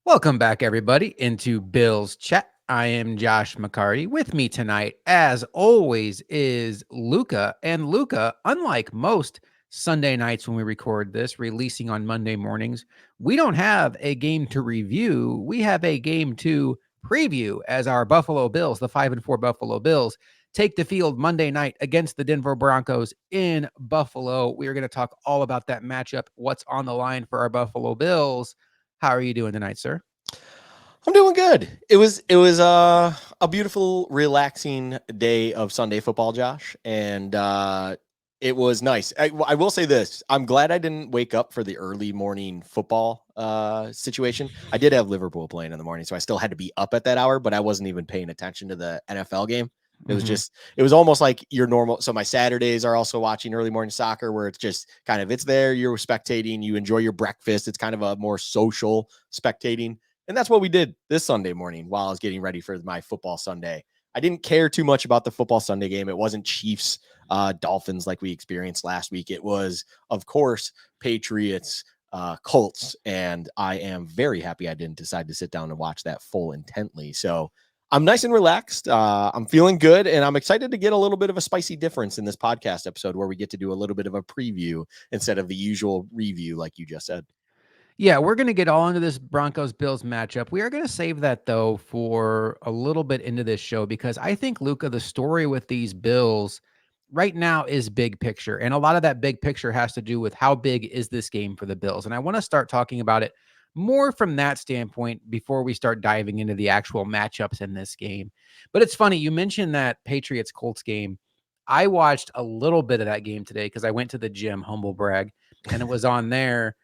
Welcome back, everybody, into Bill's Chat. I am Josh McCarty. With me tonight, as always, is Luka. And Luka, unlike most Sunday nights when we record this, releasing on Monday mornings, we don't have a game to review. We have a game to preview as our Buffalo Bills, the 5-4 Buffalo Bills, take the field Monday night against the Denver Broncos in Buffalo. We are going to talk all about that matchup, what's on the line for our Buffalo Bills. How are you doing tonight, sir? I'm doing good. It was a beautiful, relaxing day of Sunday football, Josh, and it was nice. I will say this: I'm glad I didn't wake up for the early morning football situation. I did have Liverpool playing in the morning, so I still had to be up at that hour, but I wasn't even paying attention to the NFL game. It was almost like your normal. So my Saturdays are also watching early morning soccer, where it's just kind of it's there. You're spectating. You enjoy your breakfast. It's kind of a more social spectating. And that's what we did this Sunday morning while I was getting ready for my football Sunday. I didn't care too much about the football Sunday game. It wasn't Chiefs, Dolphins like we experienced last week. It was, of course, Patriots, Colts. And I am very happy I didn't decide to sit down and watch that full intently. So I'm nice and relaxed. I'm feeling good. And I'm excited to get a little bit of a spicy difference in this podcast episode where we get to do a little bit of a preview instead of the usual review, like you just said. Yeah, we're going to get all into this Broncos Bills matchup. We are going to save that though for a little bit into this show because I think Luca, the story with these Bills right now is big picture. And a lot of that big picture has to do with how big is this game for the Bills. And I want to start talking about it more from that standpoint before we start diving into the actual matchups in this game. But it's funny, you mentioned that Patriots Colts game. I watched a little bit of that game today because I went to the gym, humble brag, and it was on there.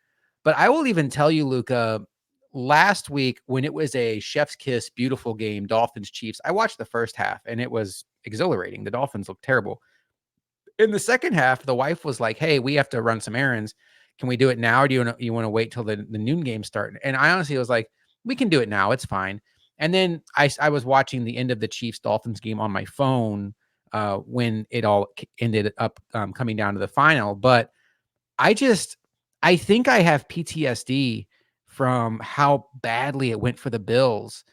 But I will even tell you, Luca, last week when it was a chef's kiss, beautiful game, Dolphins Chiefs, I watched the first half and it was exhilarating. The Dolphins looked terrible. In the second half, the wife was like, "Hey, we have to run some errands. Can we do it now? Or do you want to wait till the noon game start?" And I honestly was like, "We can do it now. It's fine." And then I was watching the end of the Chiefs Dolphins game on my phone when it all ended up coming down to the final. But I just I think I have PTSD from how badly it went for the Bills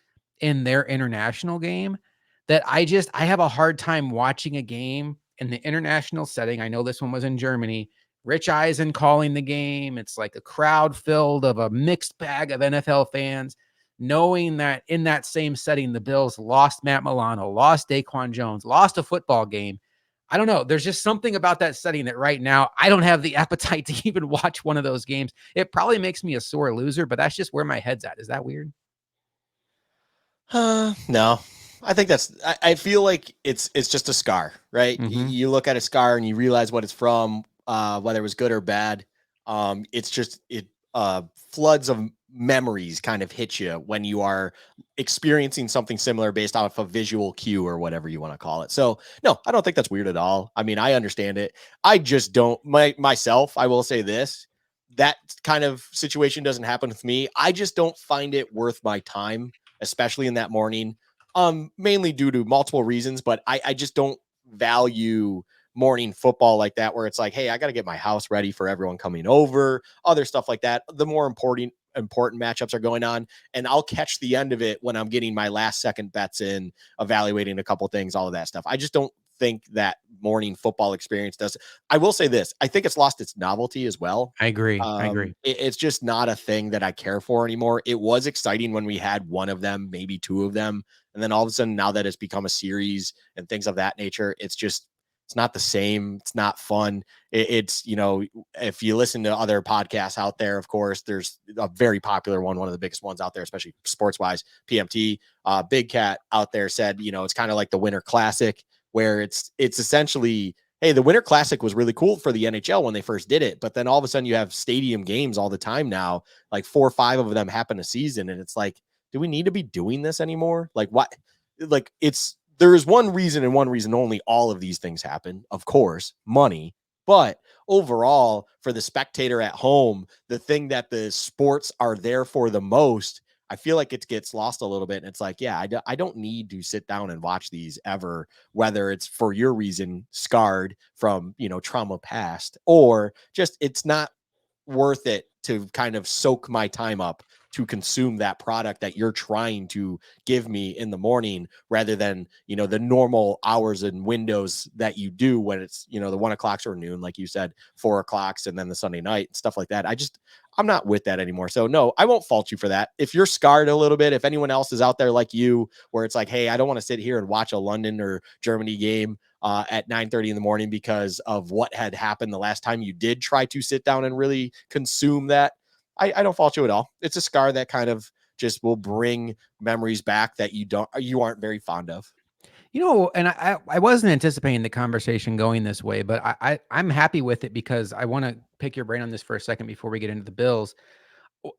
in their international game that I have a hard time watching a game in the international setting. I know this one was in Germany. Rich Eisen calling the game. It's like a crowd filled of a mixed bag of NFL fans, knowing that in that same setting, the Bills lost Matt Milano, lost Daquan Jones, lost a football game. I don't know. There's just something about that setting that right now I don't have the appetite to even watch one of those games. It probably makes me a sore loser, but that's just where my head's at. Is that weird? No, I think I feel like it's just a scar, right? Mm-hmm. You look at a scar and you realize what it's from, whether it was good or bad. It's just floods of memories kind of hit you when you are experiencing something similar based off a visual cue or whatever you want to call it. So no, I don't think that's weird at all. I mean, I understand it. I just don't myself. I will say this. That kind of situation doesn't happen with me. I just don't find it worth my time, especially in that morning. Mainly due to multiple reasons, but I just don't value morning football like that, where it's like, hey, I got to get my house ready for everyone coming over, other stuff like that. The more important matchups are going on, and I'll catch the end of it when I'm getting my last second bets in, evaluating a couple things, all of that stuff. I just don't think that morning football experience does. I will say this: I think it's lost its novelty as well. I agree. I agree. It's just not a thing that I care for anymore. It was exciting when we had one of them, maybe two of them, and then all of a sudden, now that it's become a series and things of that nature, it's not the same. It's not fun. It's, if you listen to other podcasts out there, of course, there's a very popular one of the biggest ones out there, especially sports wise, PMT. Big Cat out there said, it's kind of like the Winter Classic, where it's essentially, hey, the Winter Classic was really cool for the NHL when they first did it, but then all of a sudden you have stadium games all the time now, like 4 or 5 of them happen a season, and it's like, do we need to be doing this anymore? Like, what? Like, there is one reason and one reason only all of these things happen. Of course, money. But overall, for the spectator at home, the thing that the sports are there for the most, I feel like it gets lost a little bit. And it's like, yeah, I don't need to sit down and watch these ever, whether it's for your reason, scarred from, trauma past, or just it's not worth it to kind of soak my time up to consume that product that you're trying to give me in the morning, rather than, the normal hours and windows that you do when it's, the 1 o'clocks or noon, like you said, 4 o'clocks, and then the Sunday night and stuff like that. I'm not with that anymore. So no, I won't fault you for that. If you're scarred a little bit, if anyone else is out there like you, where it's like, hey, I don't want to sit here and watch a London or Germany game at 9:30 in the morning because of what had happened the last time you did try to sit down and really consume that, I don't fault you at all. It's a scar that kind of just will bring memories back that you aren't very fond of. And I wasn't anticipating the conversation going this way, but I'm happy with it because I want to pick your brain on this for a second before we get into the Bills.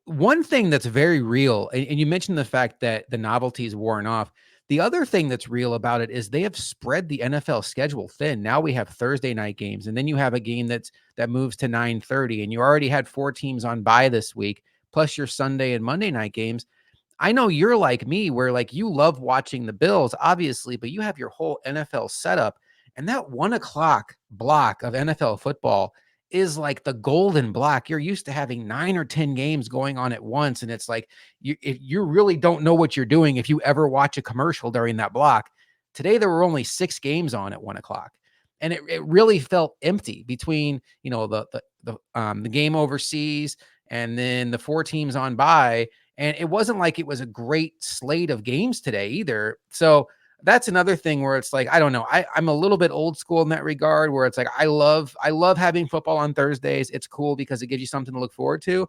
One thing that's very real, and you mentioned the fact that the novelty is worn off. The other thing that's real about it is they have spread the NFL schedule thin. Now we have Thursday night games, and then you have a game that moves to 9:30, and you already had 4 teams on bye this week, plus your Sunday and Monday night games. I know you're like me, where like you love watching the Bills, obviously, but you have your whole NFL setup, and that 1 o'clock block of NFL football is like the golden block. You're used to having 9 or 10 games going on at once, and it's like you really don't know what you're doing if you ever watch a commercial during that block. Today there were only 6 games on at 1 o'clock, and it really felt empty between the game overseas and then the 4 teams on bye. And it wasn't like it was a great slate of games today either. So that's another thing where it's like, I don't know. I'm a little bit old school in that regard, where it's like, I love having football on Thursdays. It's cool because it gives you something to look forward to.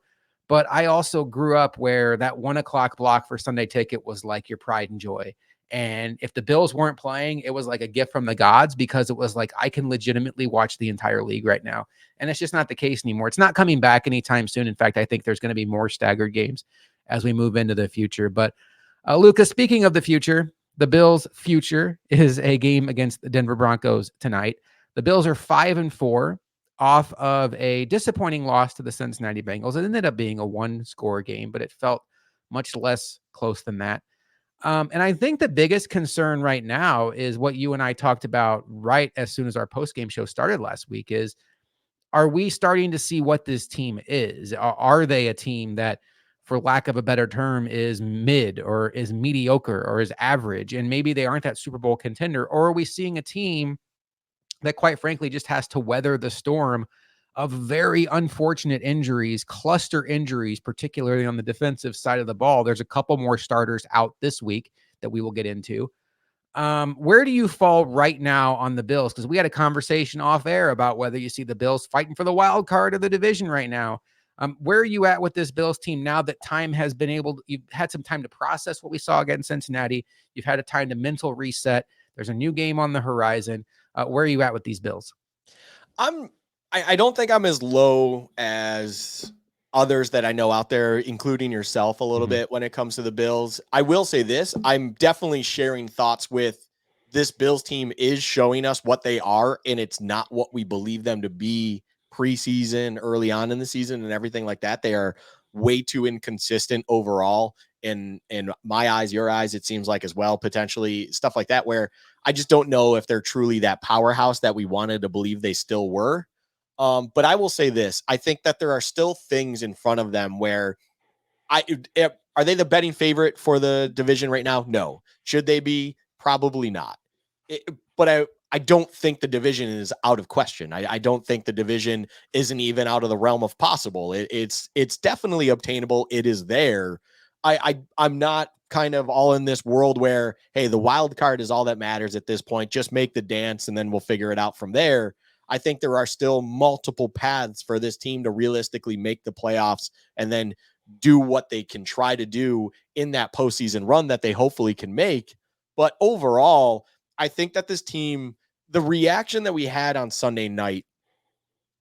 But I also grew up where that 1 o'clock block for Sunday Ticket was like your pride and joy. And if the Bills weren't playing, it was like a gift from the gods, because it was like, I can legitimately watch the entire league right now. And it's just not the case anymore. It's not coming back anytime soon. In fact, I think there's going to be more staggered games as we move into the future. But Luka, speaking of the future, the Bills' future is a game against the Denver Broncos tonight. The Bills are 5-4 off of a disappointing loss to the Cincinnati Bengals. It ended up being a 1-score game, but it felt much less close than that. And I think the biggest concern right now is what you and I talked about right as soon as our post-game show started last week is, are we starting to see what this team is? Are they a team that, for lack of a better term, is mid or is mediocre or is average? And maybe they aren't that Super Bowl contender. Or are we seeing a team that, quite frankly, just has to weather the storm of very unfortunate injuries, cluster injuries, particularly on the defensive side of the ball? There's a couple more starters out this week that we will get into. Where do you fall right now on the Bills? Because we had a conversation off air about whether you see the Bills fighting for the wild card of the division right now. Where are you at with this Bills team now that you've had some time to process what we saw against Cincinnati? You've had a time to mental reset. There's a new game on the horizon. Where are you at with these Bills? I don't think I'm as low as others that I know out there, including yourself a little bit when it comes to the Bills. I will say this, I'm definitely sharing thoughts with this Bills team is showing us what they are, and it's not what we believe them to be preseason, early on in the season and everything like that. They are way too inconsistent overall in my eyes, your eyes, it seems like as well, potentially stuff like that, where I just don't know if they're truly that powerhouse that we wanted to believe they still were. But I will say this, I think that there are still things in front of them where are they the betting favorite for the division right now? No. Should they be? Probably not. But I don't think the division is out of question. I don't think the division isn't even out of the realm of possible. It's definitely obtainable. It is there. I'm not kind of all in this world where, hey, the wild card is all that matters at this point. Just make the dance and then we'll figure it out from there. I think there are still multiple paths for this team to realistically make the playoffs and then do what they can try to do in that postseason run that they hopefully can make. But overall, I think that this team, the reaction that we had on Sunday night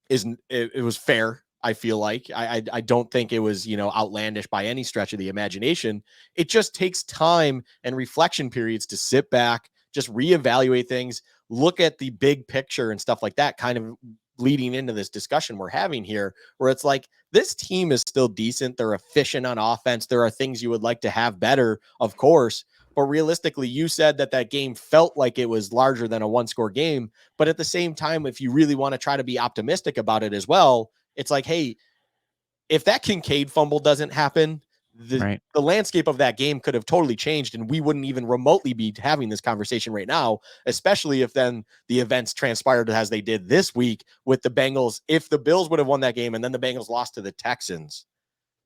it was fair. I feel like I don't think it was, outlandish by any stretch of the imagination. It just takes time and reflection periods to sit back, just reevaluate things, look at the big picture and stuff like that, kind of leading into this discussion we're having here, where it's like, this team is still decent. They're efficient on offense. There are things you would like to have better, of course. But realistically, you said that game felt like it was larger than a 1-score game. But at the same time, if you really want to try to be optimistic about it as well, it's like, hey, if that Kincaid fumble doesn't happen, Right. the landscape of that game could have totally changed, and we wouldn't even remotely be having this conversation right now, especially if then the events transpired as they did this week with the Bengals. If the Bills would have won that game and then the Bengals lost to the Texans,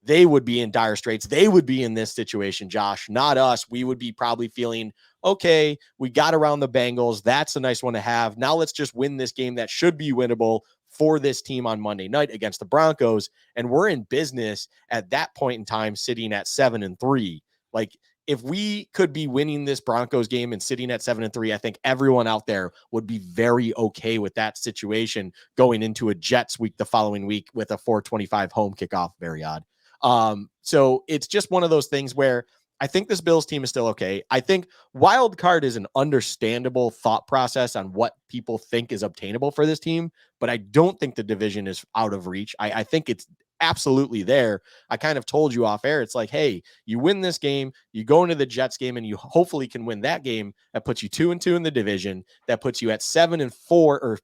they would be in dire straits. They would be in this situation, Josh, not us. We would be probably feeling, okay, we got around the Bengals. That's a nice one to have. Now let's just win this game that should be winnable for this team on Monday night against the Broncos. And we're in business at that point in time, sitting at 7-3. Like, if we could be winning this Broncos game and sitting at 7-3, I think everyone out there would be very okay with that situation going into a Jets week the following week with a 4:25 home kickoff. Very odd. So it's just one of those things where I think this Bills team is still okay. I think wild card is an understandable thought process on what people think is obtainable for this team, but I don't think the division is out of reach. I think it's absolutely there. I kind of told you off air. It's like, hey, you win this game, you go into the Jets game, and you hopefully can win that game. That puts you 2-2 in the division. That puts you at 7-4, or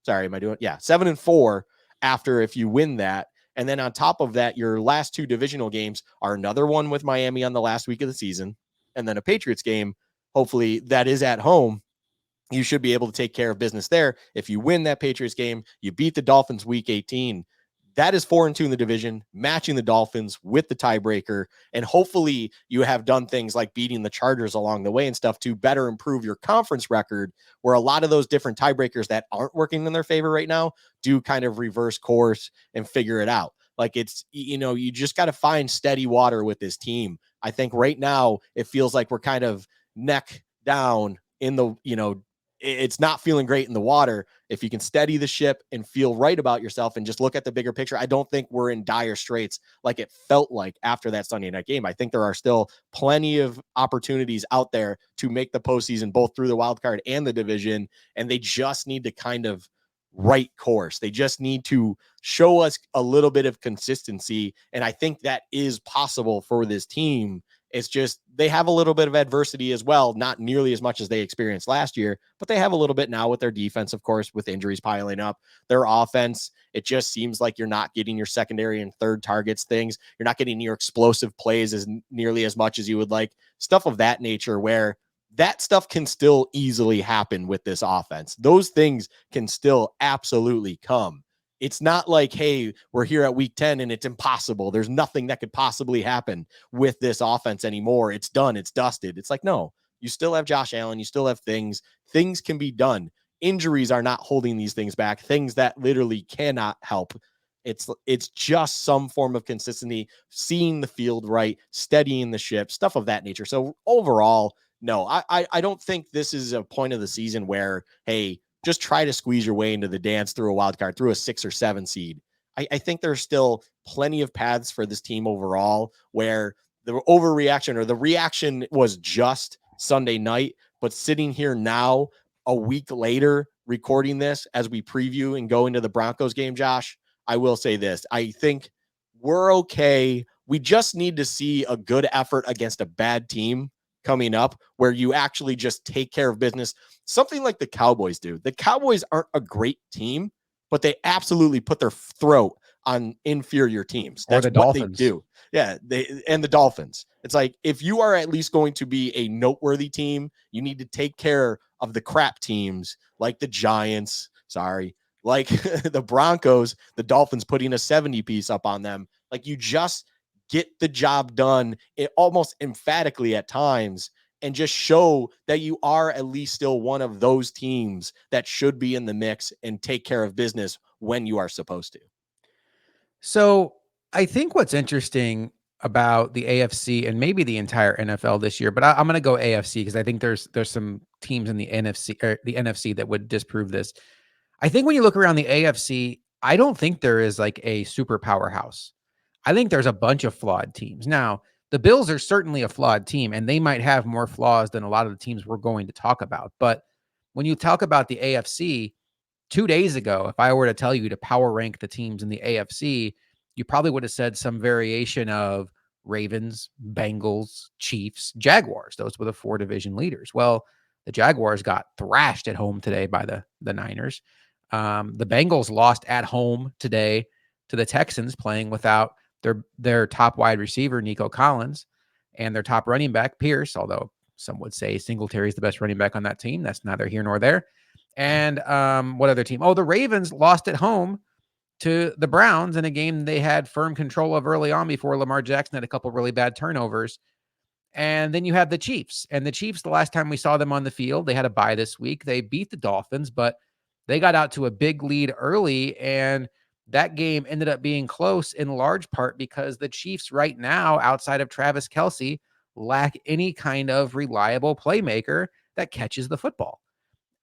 sorry, am I doing? Yeah, 7-4 after if you win that. And then on top of that, your last two divisional games are another one with Miami on the last week of the season, and then a Patriots game. Hopefully that is at home. You should be able to take care of business there. If you win that Patriots game, you beat the Dolphins week 18. That is 4-2 in the division, matching the Dolphins with the tiebreaker. And hopefully you have done things like beating the Chargers along the way and stuff to better improve your conference record, where a lot of those different tiebreakers that aren't working in their favor right now do kind of reverse course and figure it out. Like, it's, you just got to find steady water with this team. I think right now it feels like we're kind of neck down in the, it's not feeling great in the water. If you can steady the ship and feel right about yourself and just look at the bigger picture, I don't think we're in dire straits like it felt like after that Sunday night game. I think there are still plenty of opportunities out there to make the postseason, both through the wild card and the division, and they just need to kind of right course. They just need to show us a little bit of consistency, and I think that is possible for this team. It's just they have a little bit of adversity as well, not nearly as much as they experienced last year, but they have a little bit now with their defense, of course, with injuries piling up. Their offense, it just seems like you're not getting your secondary and third targets things. You're not getting your explosive plays as nearly as much as you would like, stuff of that nature, where that stuff can still easily happen with this offense. Those things can still absolutely come. It's not like, hey, we're here at week 10 and it's impossible. There's nothing that could possibly happen with this offense anymore. It's done. It's dusted. It's like, no, you still have Josh Allen. You still have things. Things can be done. Injuries are not holding these things back. Things that literally cannot help. It's just some form of consistency, seeing the field right, steadying the ship, stuff of that nature. So overall, no, I don't think this is a point of the season where, hey, just try to squeeze your way into the dance through a wild card, through a 6 or 7 seed. I think there's still plenty of paths for this team overall where the overreaction or the reaction was just Sunday night, but sitting here now, a week later, recording this as we preview and go into the Broncos game, Josh, I will say this. I think we're okay. We just need to see a good effort against a bad team coming up where you actually just take care of business. Something like the Cowboys do. The Cowboys aren't a great team, but they absolutely put their throat on inferior teams. Or That's the what they Dolphins. do. Yeah, and the Dolphins. It's like, if you are at least going to be a noteworthy team, you need to take care of the crap teams like the Giants. Sorry. Like the Broncos, the Dolphins putting a 70 piece up on them. Like, you just get the job done almost emphatically at times and just show that you are at least still one of those teams that should be in the mix and take care of business when you are supposed to. So I think what's interesting about the AFC and maybe the entire NFL this year, but I'm going to go AFC because I think there's some teams in the NFC or the NFC that would disprove this. I think when you look around the AFC, I don't think there is like a super powerhouse. I think there's a bunch of flawed teams. Now, the Bills are certainly a flawed team, and they might have more flaws than a lot of the teams we're going to talk about. But when you talk about the AFC, 2 days ago, if I were to tell you to power rank the teams in the AFC, you probably would have said some variation of Ravens, Bengals, Chiefs, Jaguars. Those were the 4 division leaders. Well, the Jaguars got thrashed at home today by the Niners. The Bengals lost at home today to the Texans, playing without their top wide receiver, Nico Collins, and their top running back, Pierce, although some would say Singletary is the best running back on that team. That's neither here nor there. And what other team? Oh, the Ravens lost at home to the Browns in a game they had firm control of early on before Lamar Jackson had a couple really bad turnovers. And then you have the Chiefs. And the Chiefs, the last time we saw them on the field, they had a bye this week. They beat the Dolphins, but they got out to a big lead early. And that game ended up being close in large part because the Chiefs right now, outside of Travis Kelce, lack any kind of reliable playmaker that catches the football.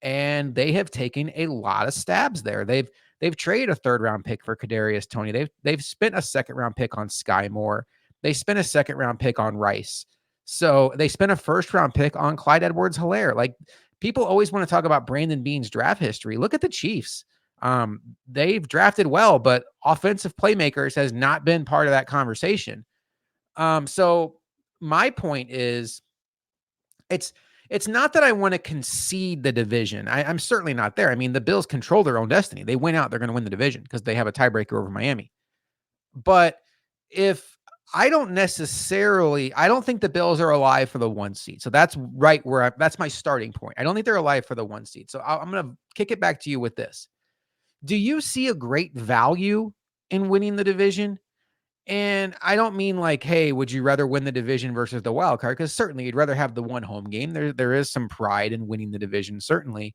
And they have taken a lot of stabs there. They've traded a third round pick for Kadarius Toney. They've spent a second round pick on Sky Moore. They spent a second round pick on Rice. So they spent a first round pick on Clyde Edwards-Helaire. Like, people always want to talk about Brandon Beane's draft history. Look at the Chiefs. They've drafted well, but offensive playmakers has not been part of that conversation. So my point is, it's not that I want to concede the division. I'm certainly not there. I mean, the Bills control their own destiny. They win out, they're going to win the division because they have a tiebreaker over Miami. But if I don't think the Bills are alive for the 1 seed. So that's right where that's my starting point. I don't think they're alive for the 1 seed. So I'm going to kick it back to you with this. Do you see a great value in winning the division? And I don't mean like, hey, would you rather win the division versus the wild card? Because certainly you'd rather have the one home game. There is some pride in winning the division, certainly.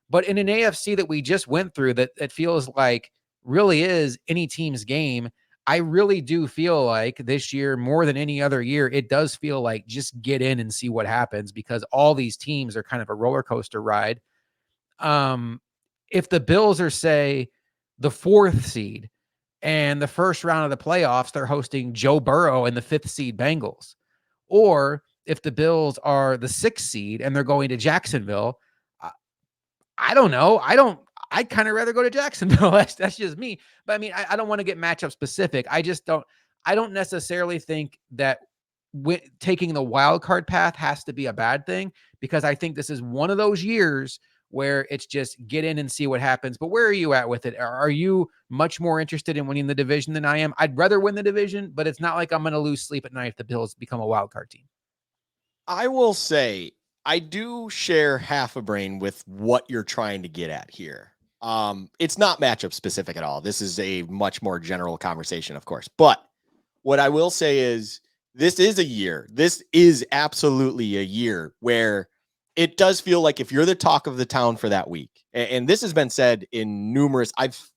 But in an AFC that we just went through, that it feels like really is any team's game, I really do feel like this year, more than any other year, it does feel like just get in and see what happens, because all these teams are kind of a roller coaster ride. If the Bills are, say, the 4th seed, and the first round of the playoffs, they're hosting Joe Burrow and the 5th seed Bengals. Or if the Bills are the 6th seed and they're going to Jacksonville, I don't know. I'd kind of rather go to Jacksonville. That's just me. But I mean, I don't want to get matchup specific. I don't necessarily think that taking the wild card path has to be a bad thing, because I think this is one of those years where it's just get in and see what happens. But where are you at with it? Are you much more interested in winning the division than I am? I'd rather win the division, but it's not like I'm going to lose sleep at night if the Bills become a wild card team. I will say I do share half a brain with what you're trying to get at here. It's not matchup specific at all. This is a much more general conversation, of course. But what I will say is this is absolutely a year where it does feel like if you're the talk of the town for that week, and this has been said in numerous,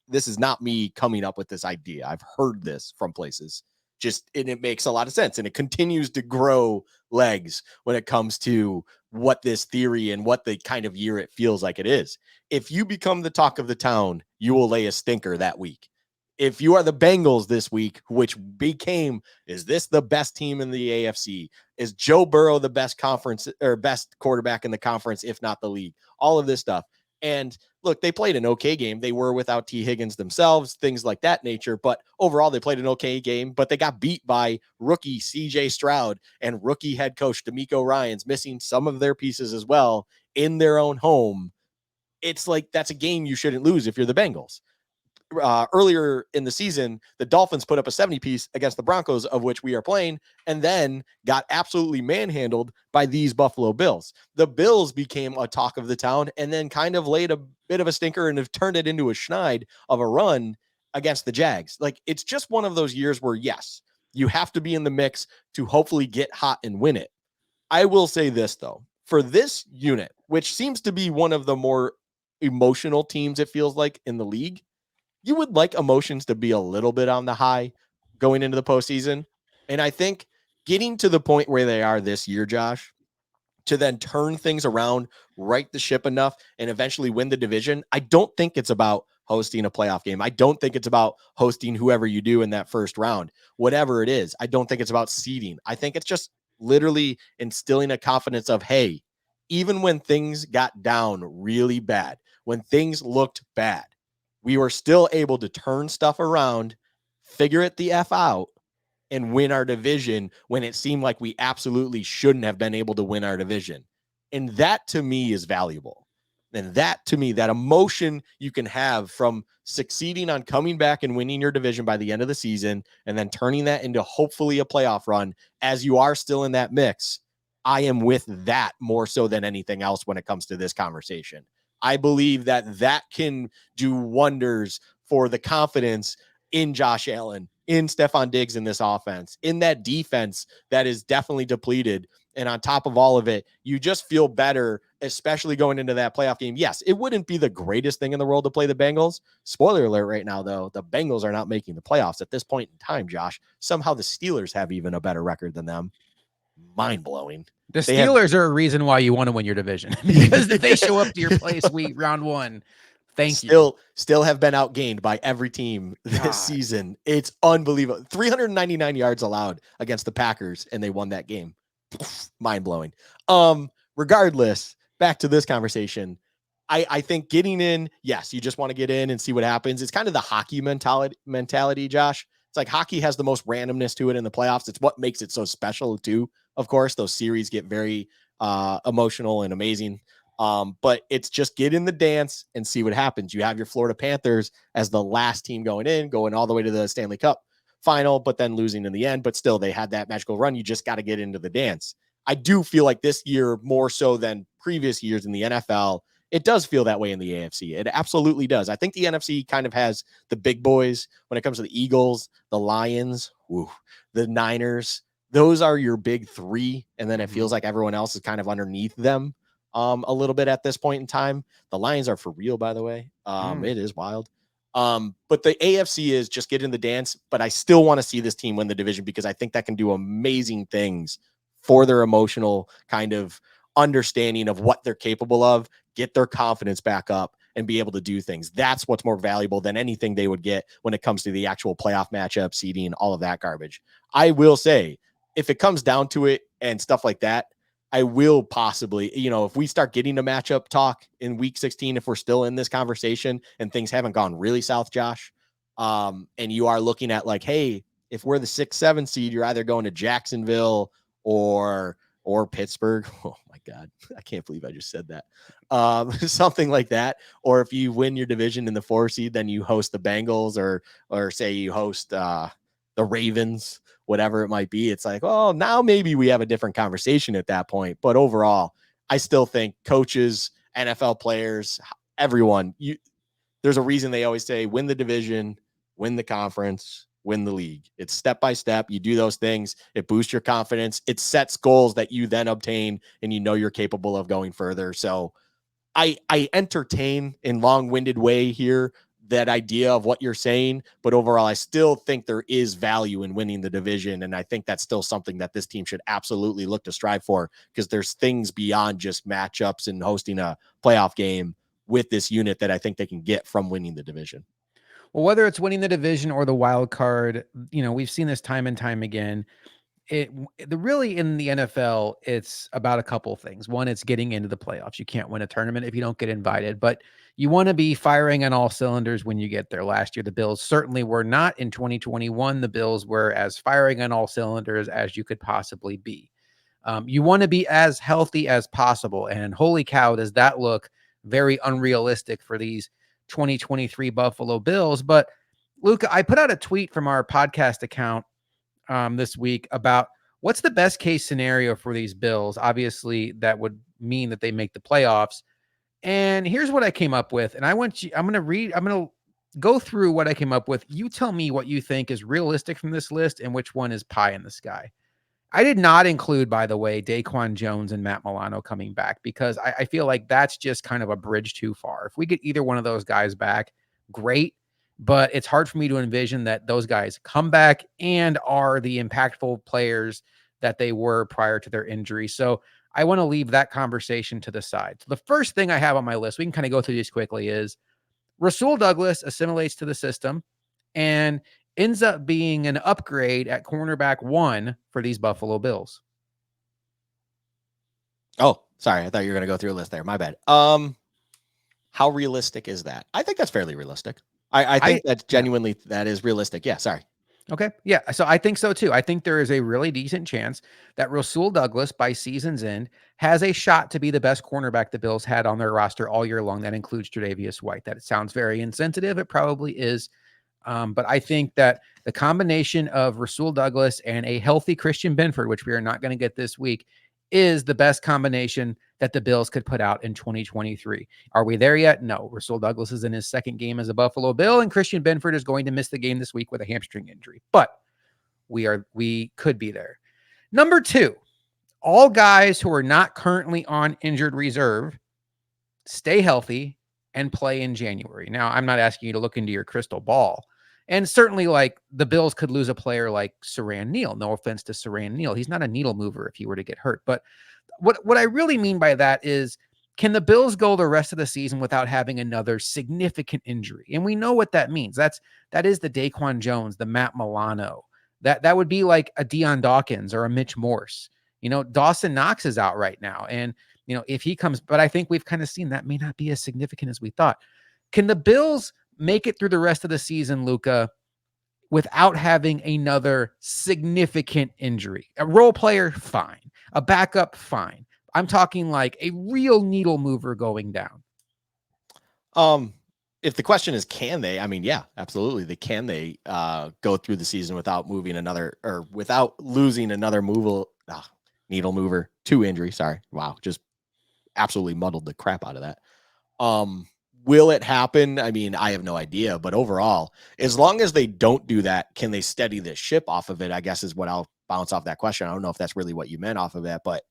this is not me coming up with this idea. I've heard this from places, and it makes a lot of sense. And it continues to grow legs when it comes to what this theory and what the kind of year it feels like it is. If you become the talk of the town, you will lay a stinker that week. If you are the Bengals this week, which became, is this the best team in the AFC? Is Joe Burrow the best best quarterback in the conference, if not the league? All of this stuff. And look, they played an okay game. They were without T. Higgins themselves, things like that nature. But overall, they played an okay game, but they got beat by rookie CJ Stroud and rookie head coach DeMeco Ryans, missing some of their pieces as well in their own home. It's like, that's a game you shouldn't lose if you're the Bengals. Earlier in the season, the Dolphins put up a 70-piece against the Broncos, of which we are playing, and then got absolutely manhandled by these Buffalo Bills. The Bills became a talk of the town and then kind of laid a bit of a stinker and have turned it into a schneid of a run against the Jags. Like, it's just one of those years where, yes, you have to be in the mix to hopefully get hot and win it. I will say this, though. For this unit, which seems to be one of the more emotional teams, it feels like, in the league, you would like emotions to be a little bit on the high going into the postseason. And I think getting to the point where they are this year, Josh, to then turn things around, right the ship enough, and eventually win the division, I don't think it's about hosting a playoff game. I don't think it's about hosting whoever you do in that first round, whatever it is. I don't think it's about seeding. I think it's just literally instilling a confidence of, hey, even when things got down really bad, when things looked bad, we were still able to turn stuff around, figure it the F out, and win our division when it seemed like we absolutely shouldn't have been able to win our division. And that, to me, is valuable. And that, to me, that emotion you can have from succeeding on coming back and winning your division by the end of the season and then turning that into hopefully a playoff run as you are still in that mix, I am with that more so than anything else when it comes to this conversation. I believe that that can do wonders for the confidence in Josh Allen, in Stephon Diggs in this offense, in that defense that is definitely depleted. And on top of all of it, you just feel better, especially going into that playoff game. Yes, it wouldn't be the greatest thing in the world to play the Bengals. Spoiler alert right now, though, the Bengals are not making the playoffs at this point in time, Josh. Somehow the Steelers have even a better record than them. Mind blowing. The They have Steelers are a reason why you want to win your division because if they show up to your place round one, thank you. still have been outgained by every team this God. season. It's unbelievable. 399 yards allowed against the Packers, and they won that game. Mind blowing. Regardless, back to this conversation. I think getting in, yes, you just want to get in and see what happens. It's kind of the hockey mentality, Josh. It's like hockey has the most randomness to it in the playoffs. It's what makes it so special too. Of course, those series get very emotional and amazing. But it's just get in the dance and see what happens. You have your Florida Panthers as the last team going all the way to the Stanley Cup final, but then losing in the end. But still, they had that magical run. You just got to get into the dance. I do feel like this year, more so than previous years in the NFL, it does feel that way in the AFC. It absolutely does. I think the NFC kind of has the big boys when it comes to the Eagles, the Lions, the Niners. Those are your big three. And then it feels like everyone else is kind of underneath them a little bit at this point in time. The Lions are for real, by the way. It is wild. But the AFC is just get in the dance. But I still want to see this team win the division because I think that can do amazing things for their emotional kind of understanding of what they're capable of, get their confidence back up, and be able to do things. That's what's more valuable than anything they would get when it comes to the actual playoff matchup, seeding, all of that garbage. I will say, if it comes down to it and stuff like that, I will possibly, if we start getting a matchup talk in week 16, if we're still in this conversation and things haven't gone really south, Josh, and you are looking at like, hey, if we're the 6-7 seed, you're either going to Jacksonville or Pittsburgh. Oh my God. I can't believe I just said that. Something like that. Or if you win your division in the 4 seed, then you host the Bengals or say you host the Ravens, whatever it might be. It's like, oh, now maybe we have a different conversation at that point. But overall, I still think coaches, NFL players, everyone, there's a reason they always say win the division, win the conference, win the league. It's step by step. You do those things. It boosts your confidence. It sets goals that you then obtain and you're capable of going further. So I entertain in long-winded way here that idea of what you're saying, but overall, I still think there is value in winning the division. And I think that's still something that this team should absolutely look to strive for because there's things beyond just matchups and hosting a playoff game with this unit that I think they can get from winning the division. Well, whether it's winning the division or the wild card, we've seen this time and time again. Really in the NFL, it's about a couple of things. One, it's getting into the playoffs. You can't win a tournament if you don't get invited, but you want to be firing on all cylinders when you get there. Last year, the Bills certainly were not. In 2021, the Bills were as firing on all cylinders as you could possibly be. You want to be as healthy as possible. And holy cow, does that look very unrealistic for these 2023 Buffalo Bills. But Luka, I put out a tweet from our podcast account this week about what's the best case scenario for these Bills. Obviously, that would mean that they make the playoffs. And here's what I came up with. And I'm going to go through what I came up with. You tell me what you think is realistic from this list and which one is pie in the sky. I did not include, by the way, Daquan Jones and Matt Milano coming back because I feel like that's just kind of a bridge too far. If we get either one of those guys back, great. But it's hard for me to envision that those guys come back and are the impactful players that they were prior to their injury. So I want to leave that conversation to the side. So the first thing I have on my list, we can kind of go through these quickly, is Rasul Douglas assimilates to the system and ends up being an upgrade at cornerback 1 for these Buffalo Bills. Oh, sorry. I thought you were going to go through a list there. My bad. How realistic is that? I think that's fairly realistic. I think that genuinely that is realistic. Yeah, sorry. Okay. Yeah. So I think so too. I think there is a really decent chance that Rasul Douglas, by season's end, has a shot to be the best cornerback the Bills had on their roster all year long. That includes Tre'Davious White. That sounds very insensitive. It probably is. But I think that the combination of Rasul Douglas and a healthy Christian Benford, which we are not going to get this week, is the best combination that the Bills could put out in 2023. Are we there yet? No. Rasul Douglas is in his second game as a Buffalo Bill, and Christian Benford is going to miss the game this week with a hamstring injury. But we could be there. Number two, all guys who are not currently on injured reserve stay healthy and play in January. Now, I'm not asking you to look into your crystal ball. And certainly, like, the Bills could lose a player like Saran Neal. No offense to Saran Neal. He's not a needle mover if he were to get hurt. But what I really mean by that is, can the Bills go the rest of the season without having another significant injury? And we know what that means. That is the Daquan Jones, the Matt Milano. That would be like a Deion Dawkins or a Mitch Morse. Dawson Knox is out right now. And if he comes, but I think we've kind of seen that may not be as significant as we thought. Can the Bills make it through the rest of the season, Luka, without having another significant injury? A role player, fine. A backup, fine. I'm talking like a real needle mover going down. If the question is, can they? I mean, yeah, absolutely. They go through the season without moving another, or without losing another needle mover to injury. Sorry. Wow. Just absolutely muddled the crap out of that. Will it happen? I mean, I have no idea, but overall, as long as they don't do that, can they steady the ship off of it? I guess is what I'll bounce off that question. I don't know if that's really what you meant off of that, but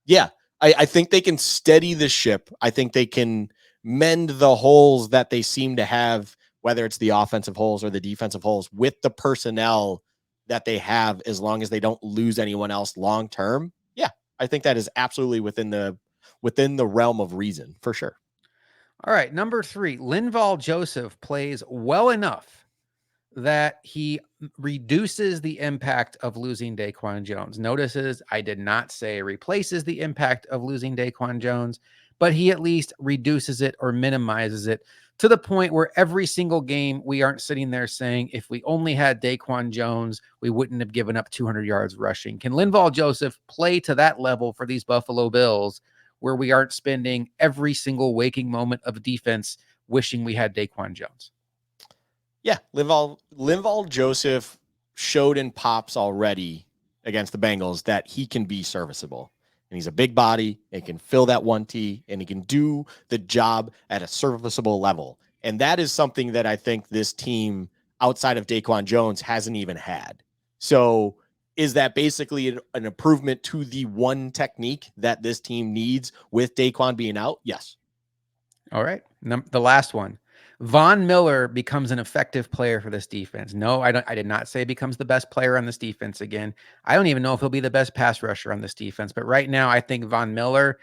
yeah, I think they can steady the ship. I think they can mend the holes that they seem to have, whether it's the offensive holes or the defensive holes, with the personnel that they have, as long as they don't lose anyone else long term. Yeah, I think that is absolutely within the realm of reason, for sure. All right, number 3, Linval Joseph plays well enough that he reduces the impact of losing Daquan Jones. Notices I did not say replaces the impact of losing Daquan Jones, but he at least reduces it or minimizes it to the point where every single game we aren't sitting there saying, if we only had Daquan Jones, we wouldn't have given up 200 yards rushing. Can Linval Joseph play to that level for these Buffalo Bills, where we aren't spending every single waking moment of defense wishing we had Daquan Jones? Yeah, Linval Joseph showed in pops already against the Bengals that he can be serviceable. And he's a big body and can fill that 1T, and he can do the job at a serviceable level. And that is something that I think this team outside of Daquan Jones hasn't even had. So is that basically an improvement to the one technique that this team needs with Daquan being out? Yes. All right. The last one. Von Miller becomes an effective player for this defense. No, I did not say becomes the best player on this defense again. I don't even know if he'll be the best pass rusher on this defense. But right now, I think Von Miller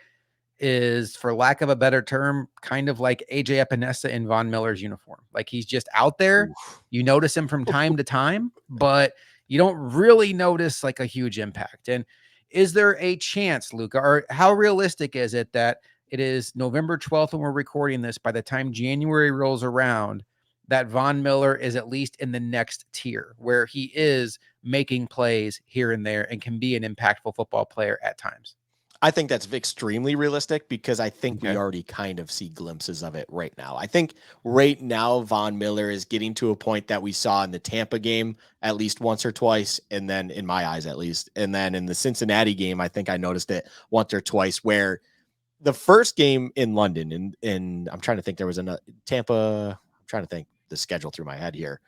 is, for lack of a better term, kind of like AJ Epinesa in Von Miller's uniform. Like, he's just out there. Oof. You notice him from time to time, but you don't really notice like a huge impact. And is there a chance, Luka, or how realistic is it that it is November 12th when we're recording this, by the time January rolls around, that Von Miller is at least in the next tier where he is making plays here and there and can be an impactful football player at times? I think that's extremely realistic, because I think we Okay. already kind of see glimpses of it right now. I think right now Von Miller is getting to a point that we saw in the Tampa game at least once or twice, and then in my eyes at least, and then in the Cincinnati game, I think I noticed it once or twice, where the first game in London, and I'm trying to think, there was another Tampa. I'm trying to think the schedule through my head here.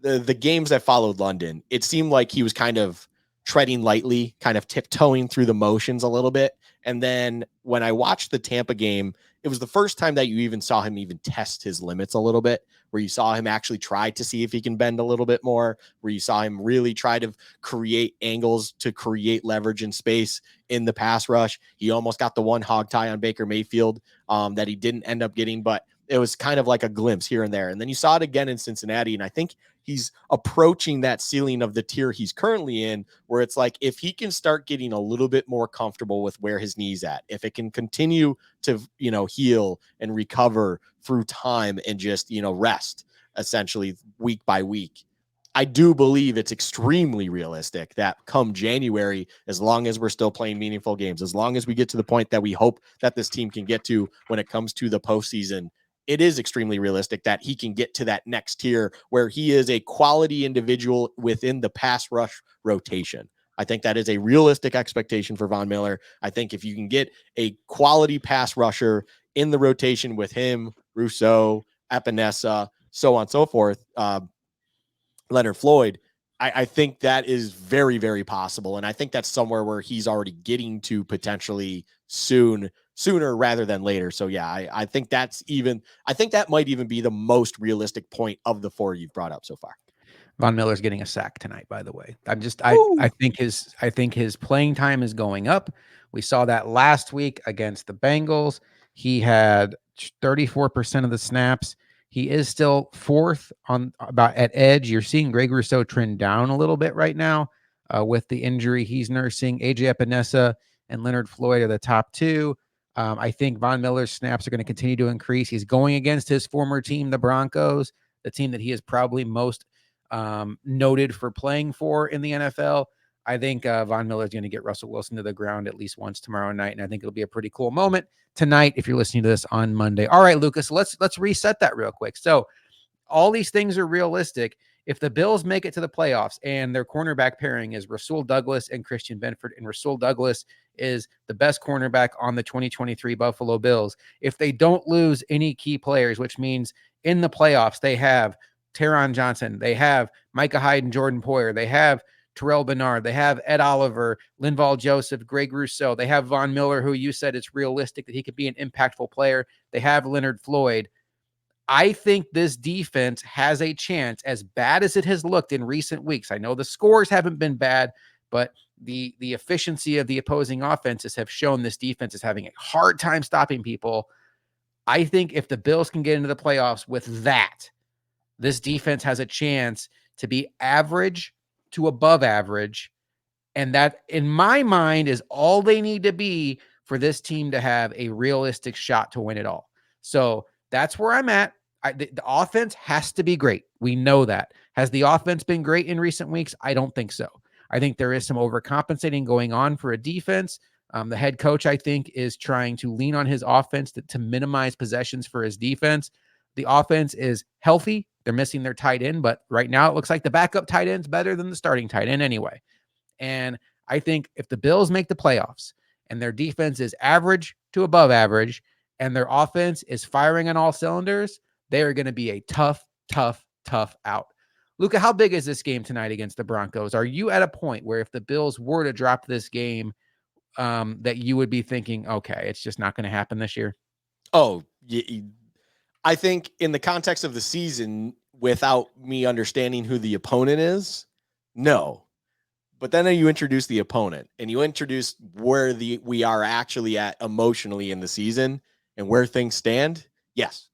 The games that followed London, it seemed like he was kind of treading lightly, kind of tiptoeing through the motions a little bit. And then when I watched the Tampa game, it was the first time that you even saw him even test his limits a little bit, where you saw him actually try to see if he can bend a little bit more, where you saw him really try to create angles to create leverage in space in the pass rush. He almost got the one hog tie on Baker Mayfield that he didn't end up getting, but it was kind of like a glimpse here and there. And then you saw it again in Cincinnati. And I think he's approaching that ceiling of the tier he's currently in, where it's like, if he can start getting a little bit more comfortable with where his knee's at, if it can continue to, heal and recover through time and just, rest essentially week by week, I do believe it's extremely realistic that come January, as long as we're still playing meaningful games, as long as we get to the point that we hope that this team can get to when it comes to the postseason, it is extremely realistic that he can get to that next tier where he is a quality individual within the pass rush rotation. I think that is a realistic expectation for Von Miller. I think if you can get a quality pass rusher in the rotation with him, Rousseau, Epinesa, so on and so forth, Leonard Floyd, I think that is very, very possible. And I think that's somewhere where he's already getting to potentially sooner rather than later. So yeah, I think I think that might even be the most realistic point of the four you've brought up so far. Von Miller's getting a sack tonight, by the way. I think his playing time is going up. We saw that last week against the Bengals. He had 34% of the snaps. He is still fourth on about at edge. You're seeing Greg Rousseau trend down a little bit right now with the injury he's nursing. AJ Epinesa and Leonard Floyd are the top two. I think Von Miller's snaps are going to continue to increase. He's going against his former team, the Broncos, the team that he is probably most noted for playing for in the NFL. I think Von Miller is going to get Russell Wilson to the ground at least once tomorrow night, and I think it'll be a pretty cool moment tonight if you're listening to this on Monday. All right, Lucas, let's reset that real quick. So all these things are realistic. If the Bills make it to the playoffs and their cornerback pairing is Rasul Douglas and Christian Benford, and Rasul Douglas is the best cornerback on the 2023 Buffalo Bills, if they don't lose any key players, which means in the playoffs they have Taron Johnson, they have Micah Hyde and Jordan Poyer, they have Terrell Bernard, they have Ed Oliver, Linval Joseph, Greg Rousseau, they have Von Miller, who you said it's realistic that he could be an impactful player, they have Leonard Floyd. I think this defense has a chance, as bad as it has looked in recent weeks. I know the scores haven't been bad, but the efficiency of the opposing offenses have shown this defense is having a hard time stopping people. I think if the Bills can get into the playoffs with that, this defense has a chance to be average to above average. And that, in my mind, is all they need to be for this team to have a realistic shot to win it all. So that's where I'm at. The offense has to be great. We know that. Has the offense been great in recent weeks? I don't think so. I think there is some overcompensating going on for a defense. The head coach, I think, is trying to lean on his offense to minimize possessions for his defense. The offense is healthy. They're missing their tight end, but right now it looks like the backup tight end's better than the starting tight end anyway. And I think if the Bills make the playoffs and their defense is average to above average and their offense is firing on all cylinders, they are going to be a tough out. Luka, how big is this game tonight against the Broncos? Are you at a point where if the Bills were to drop this game, that you would be thinking, okay, it's just not going to happen this year? Oh, I think in the context of the season, without me understanding who the opponent is, no. But then you introduce the opponent and you introduce where we are actually at emotionally in the season and where things stand. Yes.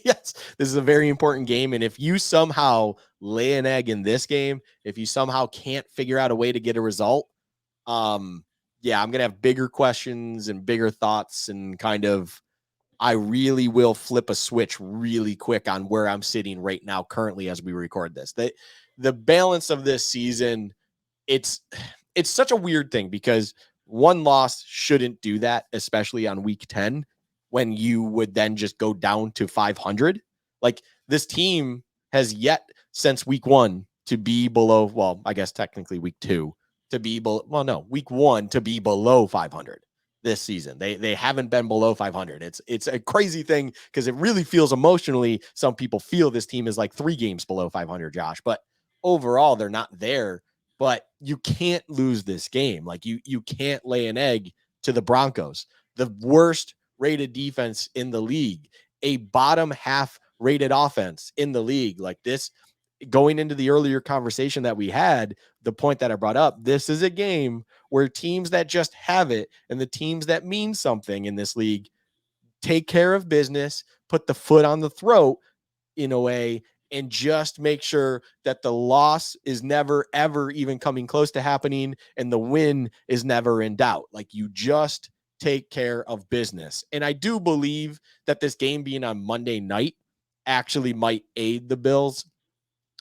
Yes. This is a very important game. And if you somehow lay an egg in this game, if you somehow can't figure out a way to get a result, yeah, I'm going to have bigger questions and bigger thoughts and kind of, I really will flip a switch really quick on where I'm sitting right now, currently, as we record this. The balance of this season, it's such a weird thing because one loss shouldn't do that, especially on week 10, when you would then just go down to 500. Like, this team has yet since week 1 to be below, well, I guess technically week 2 to be below, well, no, week 1 to be below 500 this season. They haven't been below 500. It's a crazy thing because it really feels emotionally, some people feel this team is like 3 games below 500, Josh, but overall they're not there. But you can't lose this game. Like, you can't lay an egg to the Broncos, the worst rated defense in the league, a bottom half rated offense in the league. Like, this, going into the earlier conversation that we had, the point that I brought up, this is a game where teams that just have it and the teams that mean something in this league take care of business, put the foot on the throat in a way, and just make sure that the loss is never, ever even coming close to happening and the win is never in doubt. Like, you just take care of business. And I do believe that this game being on Monday night actually might aid the Bills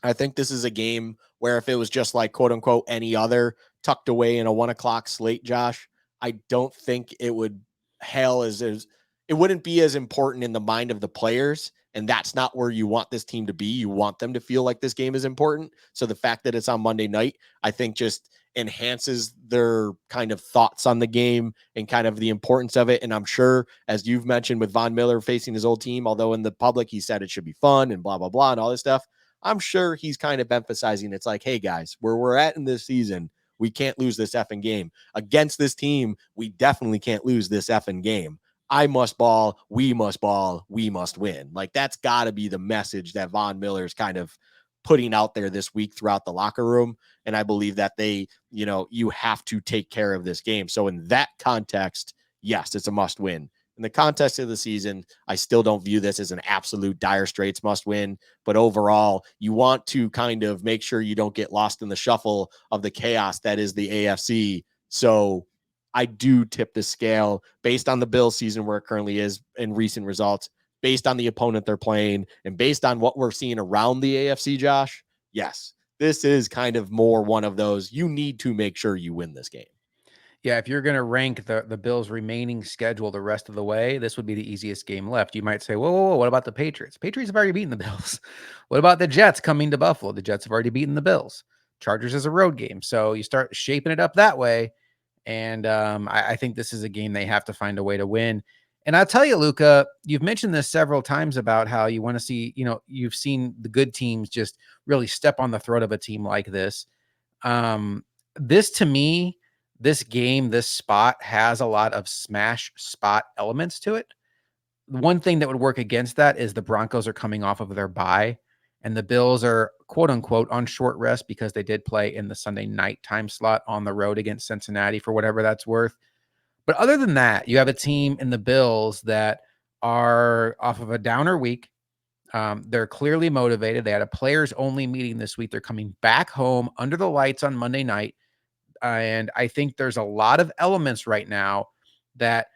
I think this is a game where if it was just like quote unquote any other tucked away in a 1 o'clock slate, Josh, I don't think it would hail as it wouldn't be as important in the mind of the players. And that's not where you want this team to be. You want them to feel like this game is important. So the fact that it's on Monday night, I think just enhances their kind of thoughts on the game and kind of the importance of it. And I'm sure, as you've mentioned with Von Miller facing his old team, although in the public he said it should be fun and blah, blah, blah, and all this stuff, I'm sure he's kind of emphasizing it's like, hey guys, where we're at in this season, we can't lose this effing game. Against this team, we definitely can't lose this effing game. I must ball, we must win. Like that's got to be the message that Von Miller's kind of putting out there this week throughout the locker room. And I believe that you have to take care of this game. So in that context, yes, it's a must win. In the context of the season, I still don't view this as an absolute dire straits must win. But overall, you want to kind of make sure you don't get lost in the shuffle of the chaos that is the AFC. So I do tip the scale based on the Bills season where it currently is in recent results, based on the opponent they're playing, and based on what we're seeing around the AFC, Josh. Yes, this is kind of more one of those you need to make sure you win this game. Yeah, if you're going to rank the Bills' remaining schedule the rest of the way, this would be the easiest game left. You might say, whoa, what about the Patriots? Patriots have already beaten the Bills. What about the Jets coming to Buffalo? The Jets have already beaten the Bills. Chargers is a road game. So you start shaping it up that way. And I think this is a game they have to find a way to win. And I'll tell you, Luka, you've mentioned this several times about how you want to see, you've seen the good teams just really step on the throat of a team like this. This to me, this game, this spot has a lot of smash spot elements to it. One thing that would work against that is the Broncos are coming off of their bye and the Bills are quote unquote on short rest because they did play in the Sunday night time slot on the road against Cincinnati for whatever that's worth. But other than that, you have a team in the Bills that are off of a downer week. They're clearly motivated. They had a players only meeting this week. They're coming back home under the lights on Monday night. And I think there's a lot of elements right now that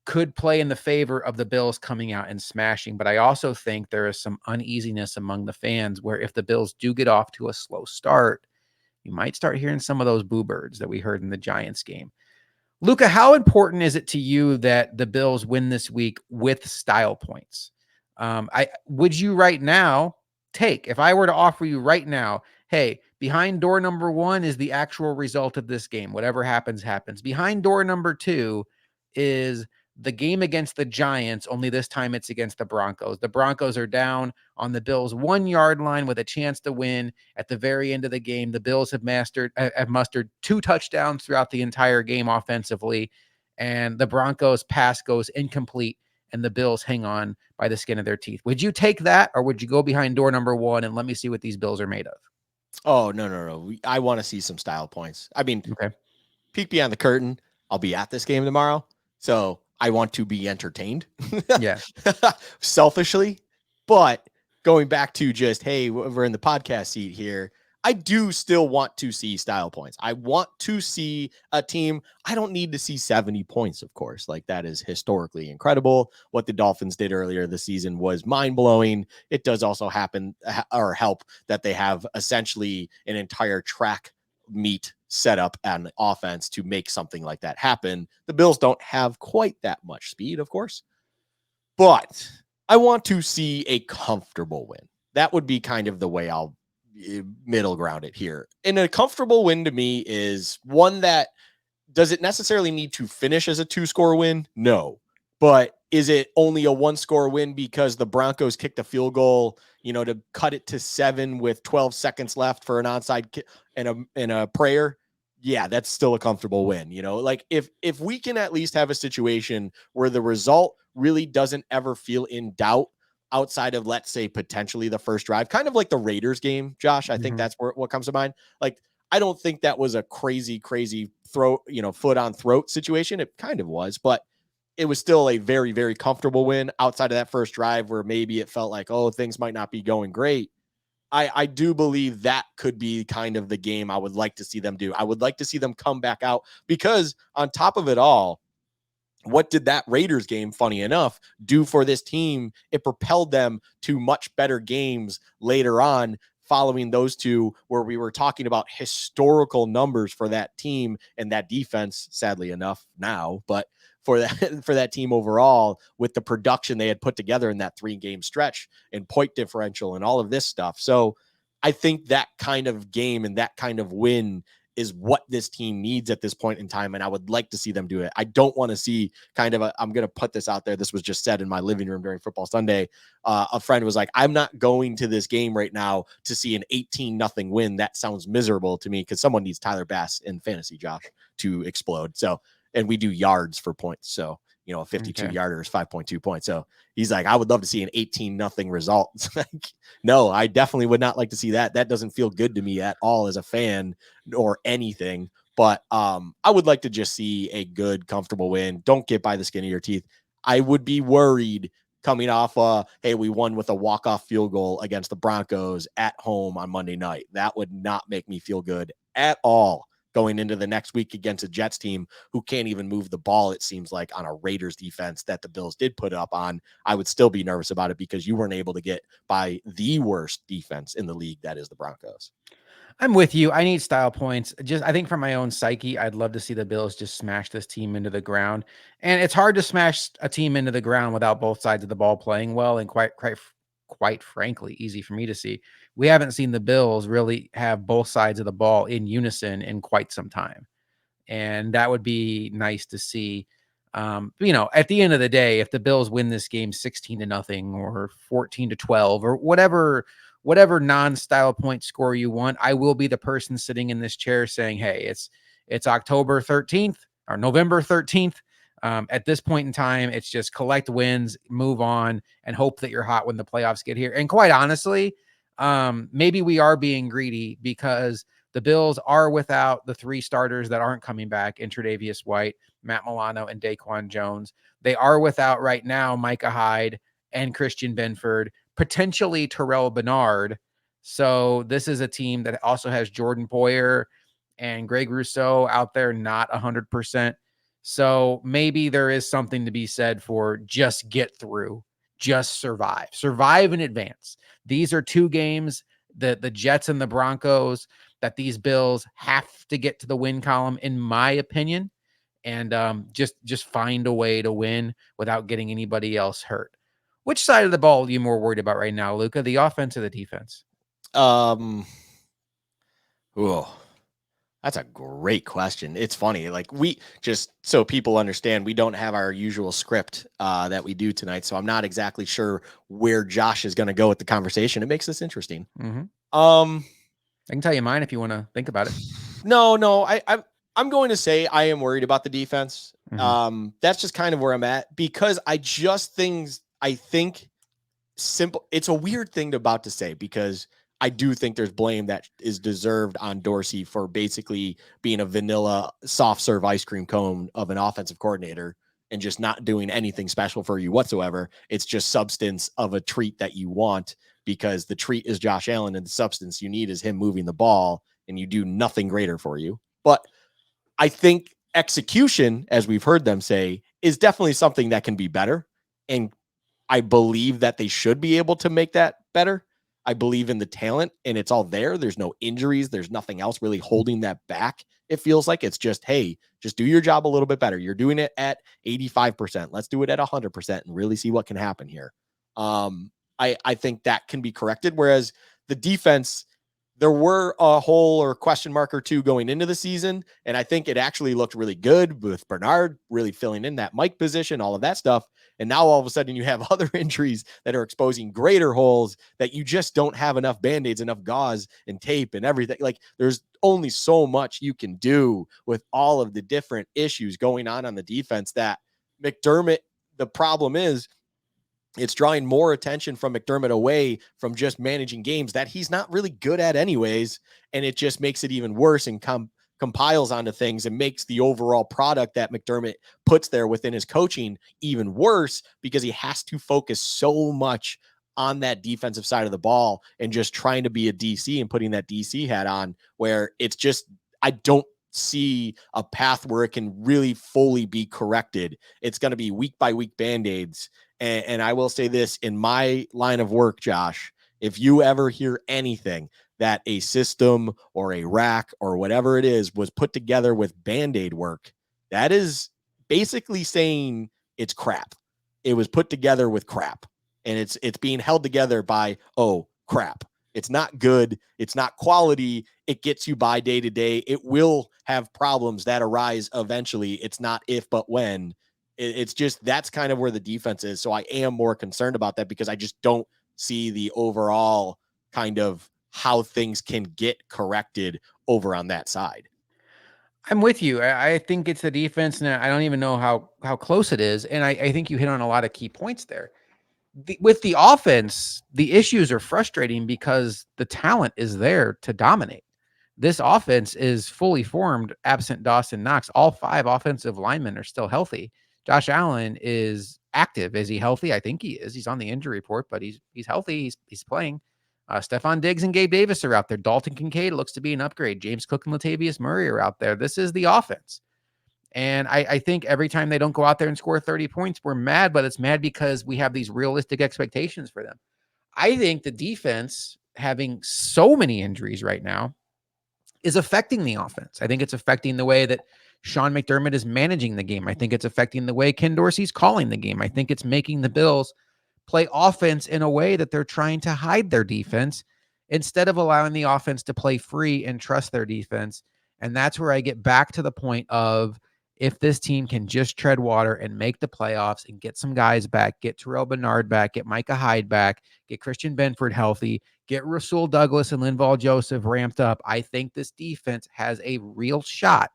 could play in the favor of the Bills coming out and smashing. But I also think there is some uneasiness among the fans where if the Bills do get off to a slow start, you might start hearing some of those boo birds that we heard in the Giants game. Luka, how important is it to you that the Bills win this week with style points? I would you right now if I were to offer you right now, hey, behind door number 1 is the actual result of this game. Whatever happens, happens. Behind door number 2 is the game against the Giants, only this time it's against the Broncos. The Broncos are down on the Bills' 1-yard line with a chance to win at the very end of the game. The Bills have mustered 2 touchdowns throughout the entire game offensively, and the Broncos pass goes incomplete, and the Bills hang on by the skin of their teeth. Would you take that, or would you go behind door number 1 and let me see what these Bills are made of? Oh, no. I want to see some style points. I mean, Okay. peek beyond the curtain. I'll be at this game tomorrow. So I want to be entertained Yeah. selfishly. But going back to just, hey, we're in the podcast seat here. I do still want to see style points. I want to see a team. I don't need to see 70 points, of course. Like that is historically incredible. What the Dolphins did earlier this season was mind blowing. It does also happen or help that they have essentially an entire track meet set up an offense to make something like that happen. The Bills don't have quite that much speed, of course, but I want to see a comfortable win. That would be kind of the way I'll middle ground it here. And a comfortable win to me is one that does it necessarily need to finish as a 2-score win? No. But is it only a 1-score win because the Broncos kicked a field goal, to cut it to 7 with 12 seconds left for an onside kick and a prayer? Yeah, that's still a comfortable win. Like if we can at least have a situation where the result really doesn't ever feel in doubt outside of, let's say, potentially the first drive, kind of like the Raiders game, Josh. I think that's what comes to mind. Like, I don't think that was a crazy throat, foot on throat situation. It kind of was, but it was still a very, very comfortable win outside of that first drive where maybe it felt like, oh, things might not be going great. I do believe that could be kind of the game I would like to see them do. I would like to see them come back out because on top of it all, what did that Raiders game, funny enough, do for this team? It propelled them to much better games later on following those two, where we were talking about historical numbers for that team and that defense, sadly enough now, but for that for that team overall, with the production they had put together in that 3-game stretch and point differential and all of this stuff. So I think that kind of game and that kind of win is what this team needs at this point in time. And I would like to see them do it. I don't want to see kind of I'm going to put this out there. This was just said in my living room during Football Sunday. A friend was like, I'm not going to this game right now to see an 18-0 win. That sounds miserable to me, because someone needs Tyler Bass in fantasy, Josh, to explode. So, and we do yards for points. So, a 52 yarder is 5.2 points. So he's like, I would love to see an 18-0 result. It's like, no, I definitely would not like to see that. That doesn't feel good to me at all as a fan or anything. But I would like to just see a good, comfortable win. Don't get by the skin of your teeth. I would be worried coming off, hey, we won with a walk-off field goal against the Broncos at home on Monday night. That would not make me feel good at all going into the next week against a Jets team who can't even move the ball, it seems like, on a Raiders defense that the Bills did put up on. I would still be nervous about it because you weren't able to get by the worst defense in the league, that is the Broncos. I'm with you. I need style points. I think for my own psyche, I'd love to see the Bills just smash this team into the ground. And it's hard to smash a team into the ground without both sides of the ball playing well. And quite frankly, easy for me to see. We haven't seen the Bills really have both sides of the ball in unison in quite some time. And that would be nice to see. At the end of the day, if the Bills win this game 16-0 or 14-12 or whatever non-style point score you want, I will be the person sitting in this chair saying, hey, it's October 13th or November 13th. At this point in time, it's just collect wins, move on, and hope that you're hot when the playoffs get here. And quite honestly, maybe we are being greedy because the Bills are without the 3 starters that aren't coming back in Tre'Davious White, Matt Milano, and Daquan Jones. They are without right now Micah Hyde and Christian Benford, potentially Terrell Bernard. So this is a team that also has Jordan Poyer and Greg Rousseau out there not 100%. So maybe there is something to be said for just get through, just survive in advance. These are 2 games, the Jets and the Broncos, that these Bills have to get to the win column, in my opinion, and just find a way to win without getting anybody else hurt. Which side of the ball are you more worried about right now, Luka, the offense or the defense? That's a great question. It's funny. Like, we just, so people understand, we don't have our usual script that we do tonight. So I'm not exactly sure where Josh is going to go with the conversation. It makes this interesting. Mm-hmm. I can tell you mine if you want to think about it. No, I'm going to say I am worried about the defense. Mm-hmm. That's just kind of where I'm at, because I think simple. It's a weird thing about to say, because I do think there's blame that is deserved on Dorsey for basically being a vanilla soft serve ice cream cone of an offensive coordinator and just not doing anything special for you whatsoever. It's just substance of a treat that you want, because the treat is Josh Allen and the substance you need is him moving the ball, and you do nothing greater for you. But I think execution, as we've heard them say, is definitely something that can be better. And I believe that they should be able to make that better. I believe in the talent, and it's all there. There's no injuries. There's nothing else really holding that back. It feels like it's just, hey, just do your job a little bit better. You're doing it at 85%. Let's do it at 100% and really see what can happen here. I think that can be corrected. Whereas the defense, there were a hole or question mark or 2 going into the season, and I think it actually looked really good with Bernard really filling in that Mike position, all of that stuff. And now all of a sudden you have other injuries that are exposing greater holes that you just don't have enough Band-Aids, enough gauze and tape and everything. Like, there's only so much you can do with all of the different issues going on the defense that McDermott, the problem is, it's drawing more attention from McDermott away from just managing games that he's not really good at anyways. And it just makes it even worse and compiles onto things and makes the overall product that McDermott puts there within his coaching even worse, because he has to focus so much on that defensive side of the ball and just trying to be a DC and putting that DC hat on, where it's just, I don't see a path where it can really fully be corrected. It's going to be week by week Band-Aids. And I will say this, in my line of work, Josh, If you ever hear anything that a system or a rack or whatever it is was put together with Band-Aid work, that is basically saying it's crap. It was put together with crap, and it's being held together by, oh, crap. It's not good. It's not quality. It gets you by day to day. It will have problems that arise eventually. It's not if, but when. It's just that's kind of where the defense is. So I am more concerned about that because I just don't see the overall kind of how things can get corrected over on that side. I'm with you. I think it's the defense, and I don't even know how close it is. And I think you hit on a lot of key points there. With the offense, the issues are frustrating because the talent is there to dominate. This offense is fully formed, absent Dawson Knox. All 5 offensive linemen are still healthy. Josh Allen is active. Is he healthy? I think he is. He's on the injury report, but he's healthy. He's playing. Stephon Diggs and Gabe Davis are out there. Dalton Kincaid looks to be an upgrade. James Cook and Latavius Murray are out there. This is the offense. And I think every time they don't go out there and score 30 points, we're mad, but it's mad because we have these realistic expectations for them. I think the defense, having so many injuries right now, is affecting the offense. I think it's affecting the way that Sean McDermott is managing the game. I think it's affecting the way Ken Dorsey's calling the game. I think it's making the Bills play offense in a way that they're trying to hide their defense instead of allowing the offense to play free and trust their defense. And that's where I get back to the point of, if this team can just tread water and make the playoffs and get some guys back, get Terrell Bernard back, get Micah Hyde back, get Christian Benford healthy, get Rasul Douglas and Linval Joseph ramped up, I think this defense has a real shot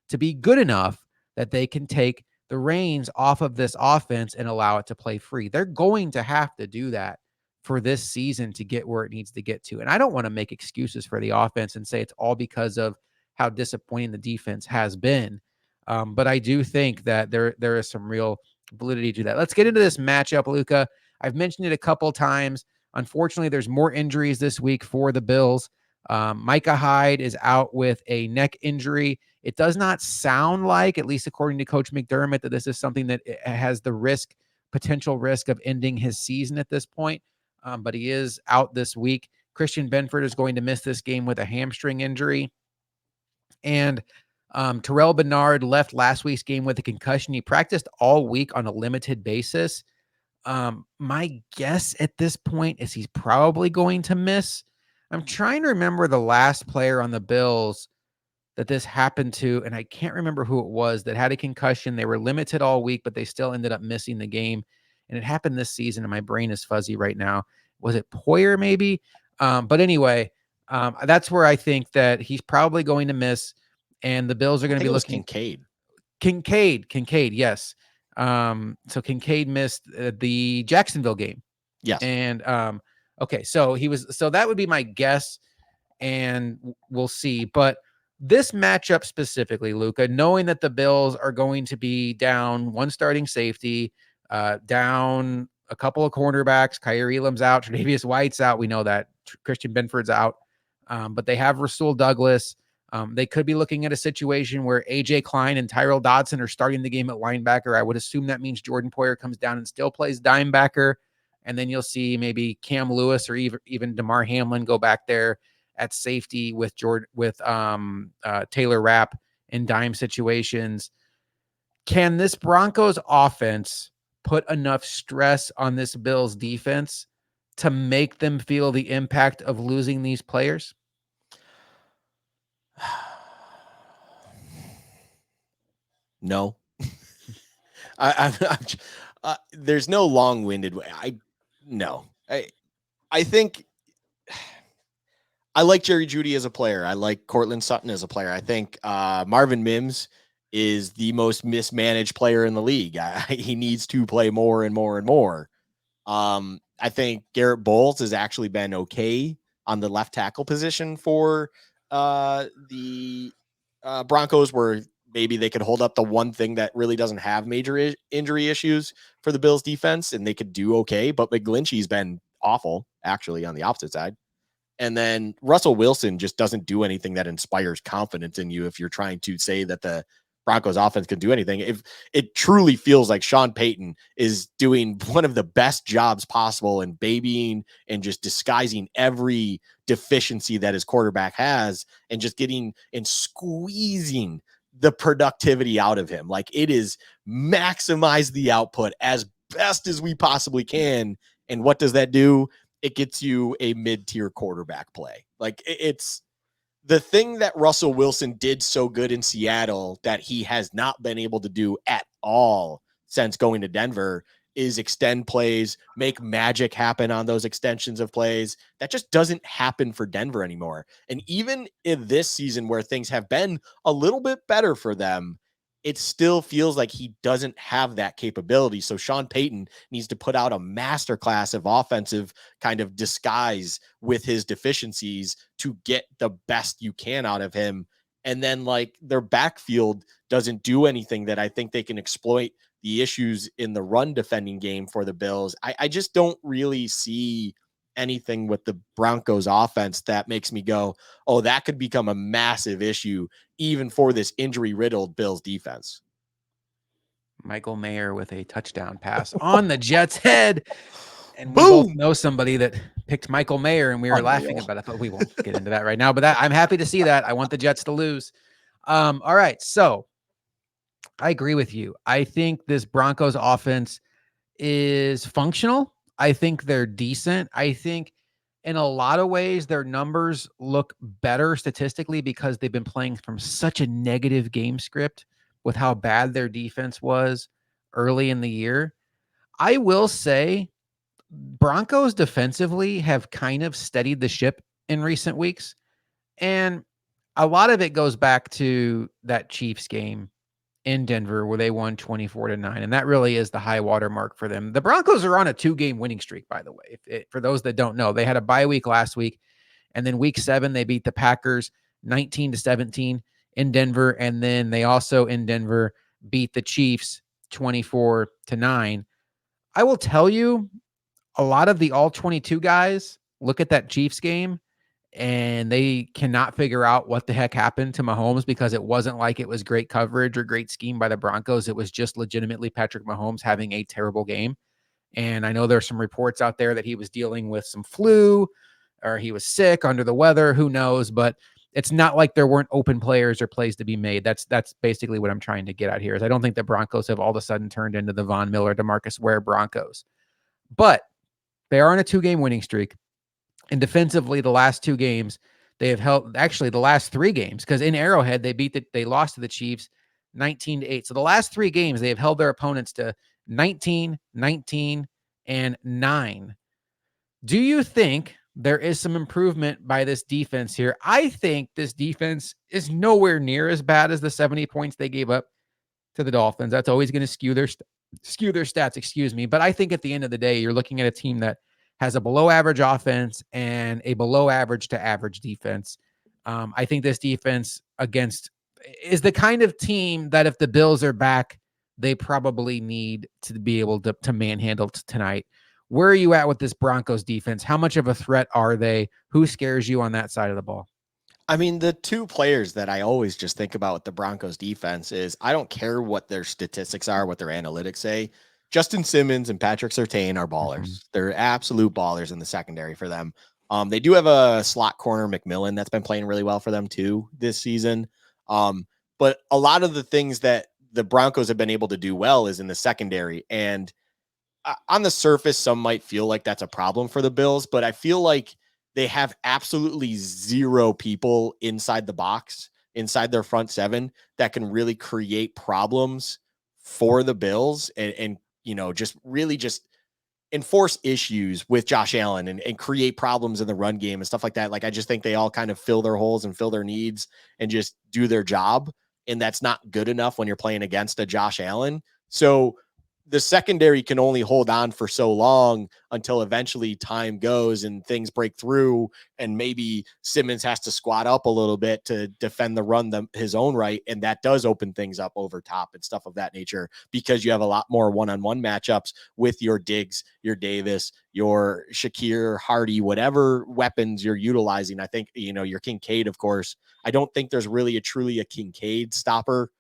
to be good enough that they can take the reins off of this offense and allow it to play free. They're going to have to do that for this season to get where it needs to get to. And I don't want to make excuses for the offense and say it's all because of how disappointing the defense has been. But I do think that there is some real validity to that. Let's get into this matchup, Luka. I've mentioned it a couple times. Unfortunately, there's more injuries this week for the Bills. Micah Hyde is out with a neck injury. It does not sound like, at least according to Coach McDermott, that this is something that has the potential risk of ending his season at this point. But he is out this week. Christian Benford is going to miss this game with a hamstring injury. And Terrell Bernard left last week's game with a concussion. He practiced all week on a limited basis. My guess at this point is he's probably going to miss. I'm trying to remember the last player on the Bills that this happened to, and I can't remember who it was that had a concussion. They were limited all week, but they still ended up missing the game. And it happened this season, and my brain is fuzzy right now. Was it Poyer maybe? But anyway, that's where I think that he's probably going to miss, and the Bills are going to be looking. Kincaid, yes. So Kincaid missed the Jacksonville game. Yes. And okay, so that would be my guess, and we'll see. But this matchup specifically, Luka, knowing that the Bills are going to be down one starting safety, down a couple of cornerbacks, Kyrie Elam's out, Tre'Davious White's out. We know that Christian Benford's out, but they have Rasul Douglas. They could be looking at a situation where AJ Klein and Tyrell Dodson are starting the game at linebacker. I would assume that means Jordan Poyer comes down and still plays dime backer. And then you'll see maybe Cam Lewis or even DeMar Hamlin go back there at safety with Taylor Rapp in dime situations. Can this Broncos offense put enough stress on this Bills defense to make them feel the impact of losing these players? No. There's no long-winded way. I think I like Jerry Jeudy as a player. I like Cortland Sutton as a player. I think Marvin Mims is the most mismanaged player in the league. He needs to play more and more and more. I think Garrett Bowles has actually been okay on the left tackle position for the Broncos, where maybe they could hold up the one thing that really doesn't have major injury issues for the Bills defense, and they could do okay. But McGlinchey's been awful, actually, on the opposite side. And then Russell Wilson just doesn't do anything that inspires confidence in you if you're trying to say that the Broncos offense can do anything. If it truly feels like Sean Payton is doing one of the best jobs possible in babying and just disguising every deficiency that his quarterback has and just getting and squeezing the productivity out of him. Like, it is maximize the output as best as we possibly can. And what does that do? It gets you a mid-tier quarterback play. Like, it's the thing that Russell Wilson did so good in Seattle that he has not been able to do at all since going to Denver is extend plays, make magic happen on those extensions of plays. That just doesn't happen for Denver anymore. And even in this season where things have been a little bit better for them, it still feels like he doesn't have that capability. So Sean Payton needs to put out a masterclass of offensive kind of disguise with his deficiencies to get the best you can out of him. And then, like, their backfield doesn't do anything that I think they can exploit the issues in the run defending game for the Bills. I just don't really see anything with the Broncos offense that makes me go, oh, that could become a massive issue even for this injury riddled Bills defense. Michael Mayer with a touchdown pass on the Jets' head. And we Boom! both know somebody that picked Michael Mayer, and we were laughing about it, but we won't get into that right now. But I'm happy to see that. I want the Jets to lose. All right. So I agree with you. I think this Broncos offense is functional. I think they're decent. I think in a lot of ways, their numbers look better statistically because they've been playing from such a negative game script with how bad their defense was early in the year. I will say Broncos defensively have kind of steadied the ship in recent weeks. And a lot of it goes back to that Chiefs game in Denver where they won 24-9. And that really is the high water mark for them. The Broncos are on a 2-game winning streak, by the way. For those that don't know, they had a bye week last week. And then week 7, they beat the Packers 19-17 in Denver. And then they also in Denver beat the Chiefs 24-9. I will tell you, a lot of the all 22 guys look at that Chiefs game and they cannot figure out what the heck happened to Mahomes because it wasn't like it was great coverage or great scheme by the Broncos. It was just legitimately Patrick Mahomes having a terrible game. And I know there's some reports out there that he was dealing with some flu or he was sick, under the weather, who knows, but it's not like there weren't open players or plays to be made. That's basically what I'm trying to get at here is I don't think the Broncos have all of a sudden turned into the Von Miller, DeMarcus Ware Broncos. But they are on a 2-game winning streak. And defensively, the last 2 games, they have held actually the last 3 games, because in Arrowhead, they lost to the Chiefs 19-8. So the last 3 games, they have held their opponents to 19, 19, and 9. Do you think there is some improvement by this defense here? I think this defense is nowhere near as bad as the 70 points they gave up to the Dolphins. That's always going to skew their stats, But I think at the end of the day, you're looking at a team that has a below average offense and a below average to average defense. I think this defense is the kind of team that if the Bills are back, they probably need to be able to manhandle tonight. Where are you at with this Broncos defense? How much of a threat are they? Who scares you on that side of the ball? I mean, the 2 players that I always just think about with the Broncos defense is I don't care what their statistics are, what their analytics say. Justin Simmons and Patrick Surtain are ballers. Mm-hmm. They're absolute ballers in the secondary for them. They do have a slot corner, McMillan, that's been playing really well for them too this season. But a lot of the things that the Broncos have been able to do well is in the secondary. And on the surface, some might feel like that's a problem for the Bills, but I feel like they have absolutely 0 people inside the box, inside their front 7 that can really create problems for the Bills and just really just enforce issues with Josh Allen and create problems in the run game and stuff like that. Like, I just think they all kind of fill their holes and fill their needs and just do their job. And that's not good enough when you're playing against a Josh Allen. So the secondary can only hold on for so long until eventually time goes and things break through. And maybe Simmons has to squat up a little bit to defend the run his own right. And that does open things up over top and stuff of that nature, because you have a lot more one-on-one matchups with your Diggs, your Davis, your Shakir, Hardy, whatever weapons you're utilizing. I think, your Kincaid, of course. I don't think there's really truly a Kincaid stopper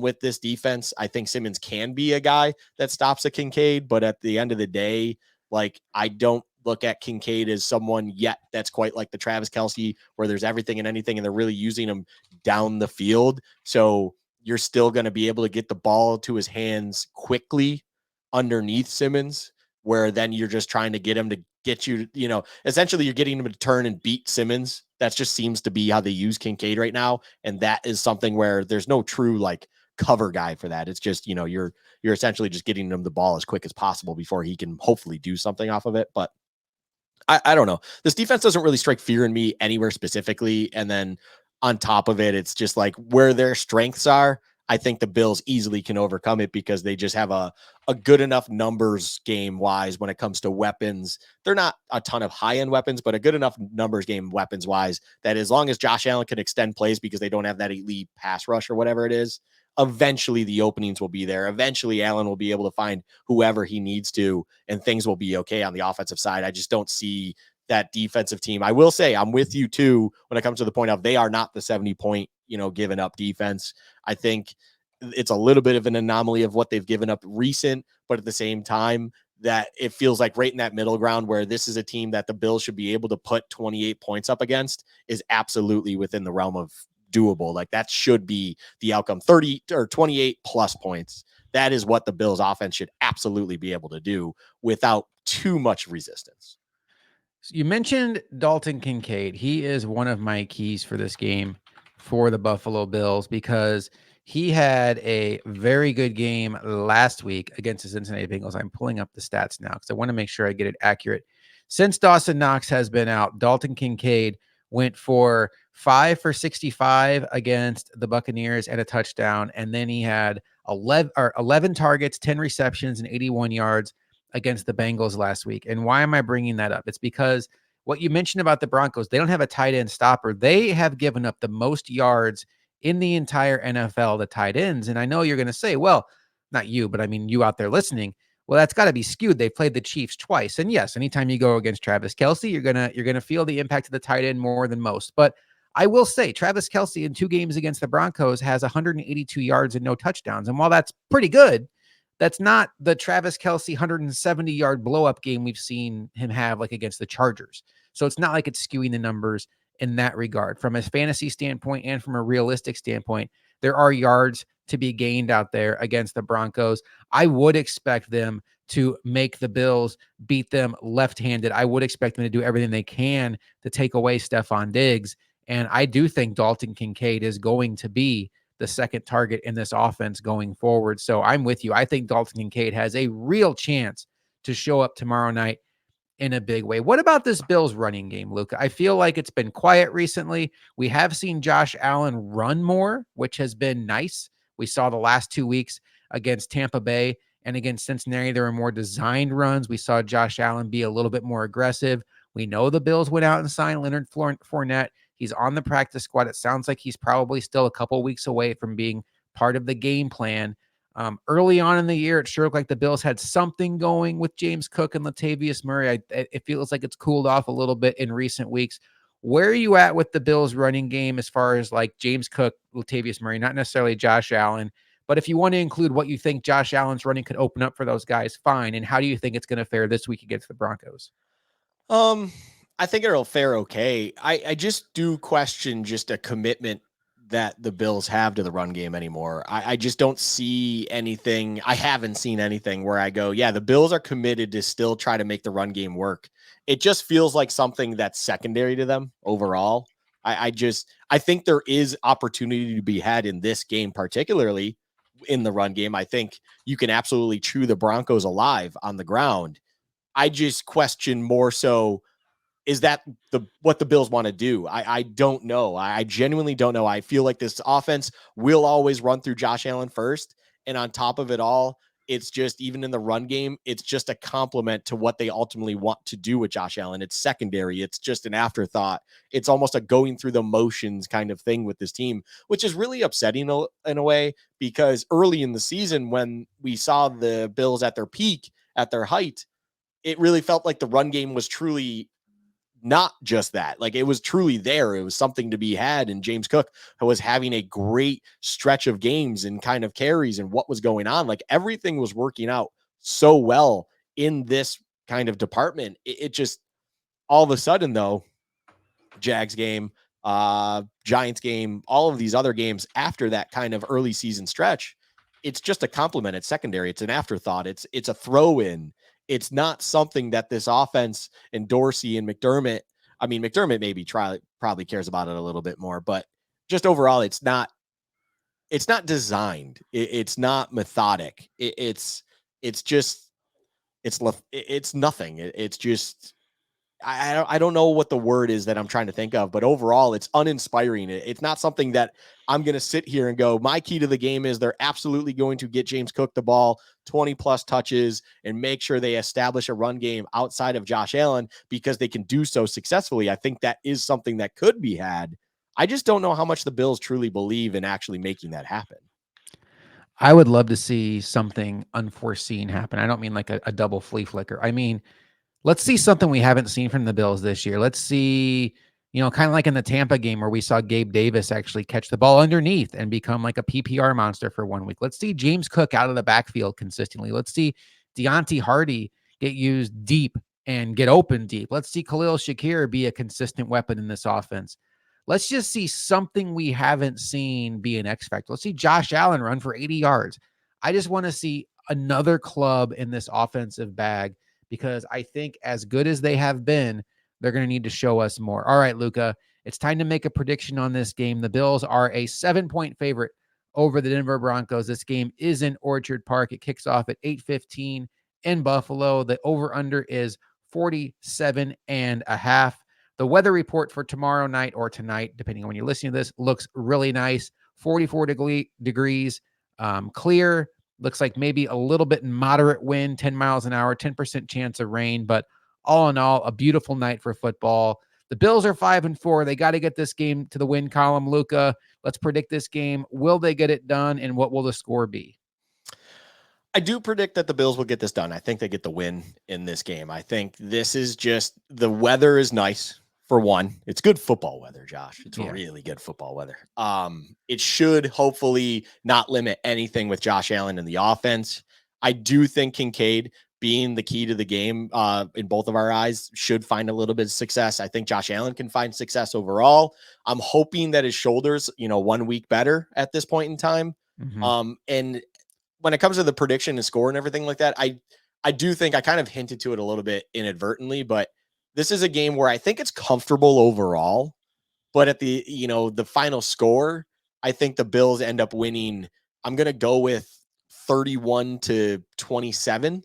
with this defense. I think Simmons can be a guy that stops a Kincaid, but at the end of the day, like, I don't look at Kincaid as someone yet that's quite like the Travis Kelce, where there's everything and anything, and they're really using him down the field. So you're still going to be able to get the ball to his hands quickly underneath Simmons, where then you're just trying to get him to get you, essentially you're getting him to turn and beat Simmons. That just seems to be how they use Kincaid right now. And that is something where there's no true like cover guy for that. It's just, you're essentially just getting him the ball as quick as possible before he can hopefully do something off of it. But I don't know. This defense doesn't really strike fear in me anywhere specifically. And then on top of it, it's just like where their strengths are. I think the Bills easily can overcome it because they just have a good enough numbers game wise when it comes to weapons. They're not a ton of high end weapons, but a good enough numbers game weapons wise that as long as Josh Allen can extend plays because they don't have that elite pass rush or whatever it is, eventually the openings will be there. Eventually Allen will be able to find whoever he needs to, and things will be okay on the offensive side. I just don't see that defensive team. I will say I'm with you too when it comes to the point of they are not the 70-point, given up defense. I think it's a little bit of an anomaly of what they've given up recent, but at the same time, that it feels like right in that middle ground where this is a team that the Bills should be able to put 28 points up against is absolutely within the realm of doable. Like that should be the outcome. 30 or 28 plus points. That is what the Bills offense should absolutely be able to do without too much resistance. You mentioned Dalton Kincaid. He is one of my keys for this game for the Buffalo Bills because he had a very good game last week against the Cincinnati Bengals. I'm pulling up the stats now because I want to make sure I get it accurate. Since Dawson Knox has been out, Dalton Kincaid went for 5 for 65 against the Buccaneers and a touchdown. And then he had 11 targets, 10 receptions, and 81 yards against the Bengals last week. And why am I bringing that up? It's because what you mentioned about the Broncos, they don't have a tight end stopper. They have given up the most yards in the entire NFL to tight ends. And I know you're going to say, well, not you, but I mean you out there listening. Well, that's got to be skewed. They played the Chiefs twice. And yes, anytime you go against Travis Kelce, you're gonna feel the impact of the tight end more than most. But I will say Travis Kelce in 2 games against the Broncos has 182 yards and no touchdowns. And while that's pretty good, that's not the Travis Kelce 170-yard blow-up game we've seen him have like against the Chargers. So it's not like it's skewing the numbers in that regard. From a fantasy standpoint and from a realistic standpoint, there are yards to be gained out there against the Broncos. I would expect them to make the Bills beat them left-handed. I would expect them to do everything they can to take away Stephon Diggs. And I do think Dalton Kincaid is going to be the second target in this offense going forward. So I'm with you. I think Dalton Kincaid has a real chance to show up tomorrow night in a big way. What about this Bills running game, Luka? I feel like it's been quiet recently. We have seen Josh Allen run more, which has been nice. We saw the last 2 weeks against Tampa Bay and against Cincinnati, there were more designed runs. We saw Josh Allen be a little bit more aggressive. We know the Bills went out and signed Leonard Fournette. He's on the practice squad. It sounds like he's probably still a couple weeks away from being part of the game plan. Early on in the year, it sure looked like the Bills had something going with James Cook and Latavius Murray. It feels like it's cooled off a little bit in recent weeks. Where are you at with the Bills running game as far as like James Cook, Latavius Murray, not necessarily Josh Allen, but if you want to include what you think Josh Allen's running could open up for those guys, fine. And how do you think it's going to fare this week against the Broncos? I think it'll fare okay. I just do question just a commitment that the Bills have to the run game anymore. I just don't see anything. I haven't seen anything where I go, yeah, the Bills are committed to still try to make the run game work. It just feels like something that's secondary to them overall. I think there is opportunity to be had in this game, particularly in the run game. I think you can absolutely chew the Broncos alive on the ground. I just question more so, is that what the Bills want to do? I don't know. I genuinely don't know. I feel like this offense will always run through Josh Allen first. And on top of it all, it's just, even in the run game, it's just a complement to what they ultimately want to do with Josh Allen. It's secondary. It's just an afterthought. It's almost a going through the motions kind of thing with this team, which is really upsetting in a way, because early in the season, when we saw the Bills at their peak, at their height, it really felt like the run game was truly not just that. Like, it was truly there. It was something to be had. And James Cook was having a great stretch of games and kind of carries and what was going on. Like, everything was working out so well in this kind of department. It just, all of a sudden, though, Jags game, Giants game, all of these other games after that kind of early season stretch, it's just a compliment. It's secondary. It's an afterthought. It's a throw in. It's not something that this offense and Dorsey and McDermott. I mean, McDermott maybe probably cares about it a little bit more, but just overall, it's not. It's not designed. It's not methodic. It's just it's nothing. It's just I don't know what the word is that I'm trying to think of, but overall, it's uninspiring. It's not something that I'm going to sit here and go, my key to the game is they're absolutely going to get James Cook the ball 20 plus touches and make sure they establish a run game outside of Josh Allen because they can do so successfully. I think that is something that could be had. I just don't know how much the Bills truly believe in actually making that happen. I would love to see something unforeseen happen. I don't mean like a double flea flicker. I mean, let's see something we haven't seen from the Bills this year. Let's see, kind of like in the Tampa game where we saw Gabe Davis actually catch the ball underneath and become like a PPR monster for 1 week. Let's see James Cook out of the backfield consistently. Let's see Deontay Hardy get used deep and get open deep. Let's see Khalil Shakir be a consistent weapon in this offense. Let's just see something we haven't seen be an X factor. Let's see Josh Allen run for 80 yards. I just want to see another club in this offensive bag because I think as good as they have been, they're going to need to show us more. All right, Luka, it's time to make a prediction on this game. The Bills are a 7-point favorite over the Denver Broncos. This game is in Orchard Park. It kicks off at 8:15 in Buffalo. The over-under is 47 and a half. The weather report for tomorrow night or tonight, depending on when you're listening to this, looks really nice. 44 degrees, clear. Looks like maybe a little bit moderate wind, 10 miles an hour, 10% chance of rain. But all in all, a beautiful night for football. The Bills are 5-4. They got to get this game to the win column. Luka, let's predict this game. Will they get it done? And what will the score be? I do predict that the Bills will get this done. I think they get the win in this game. I think this is just the weather is nice for one. It's good football weather, Josh. It's really good football weather. It should hopefully not limit anything with Josh Allen in the offense. I do think Kincaid being the key to the game in both of our eyes should find a little bit of success. I think Josh Allen can find success overall. I'm hoping that his shoulders, 1 week better at this point in time. And when it comes to the prediction and score and everything like that, I do think I kind of hinted to it a little bit inadvertently, but this is a game where I think it's comfortable overall, but at the, the final score, I think the Bills end up winning. I'm going to go with 31-27.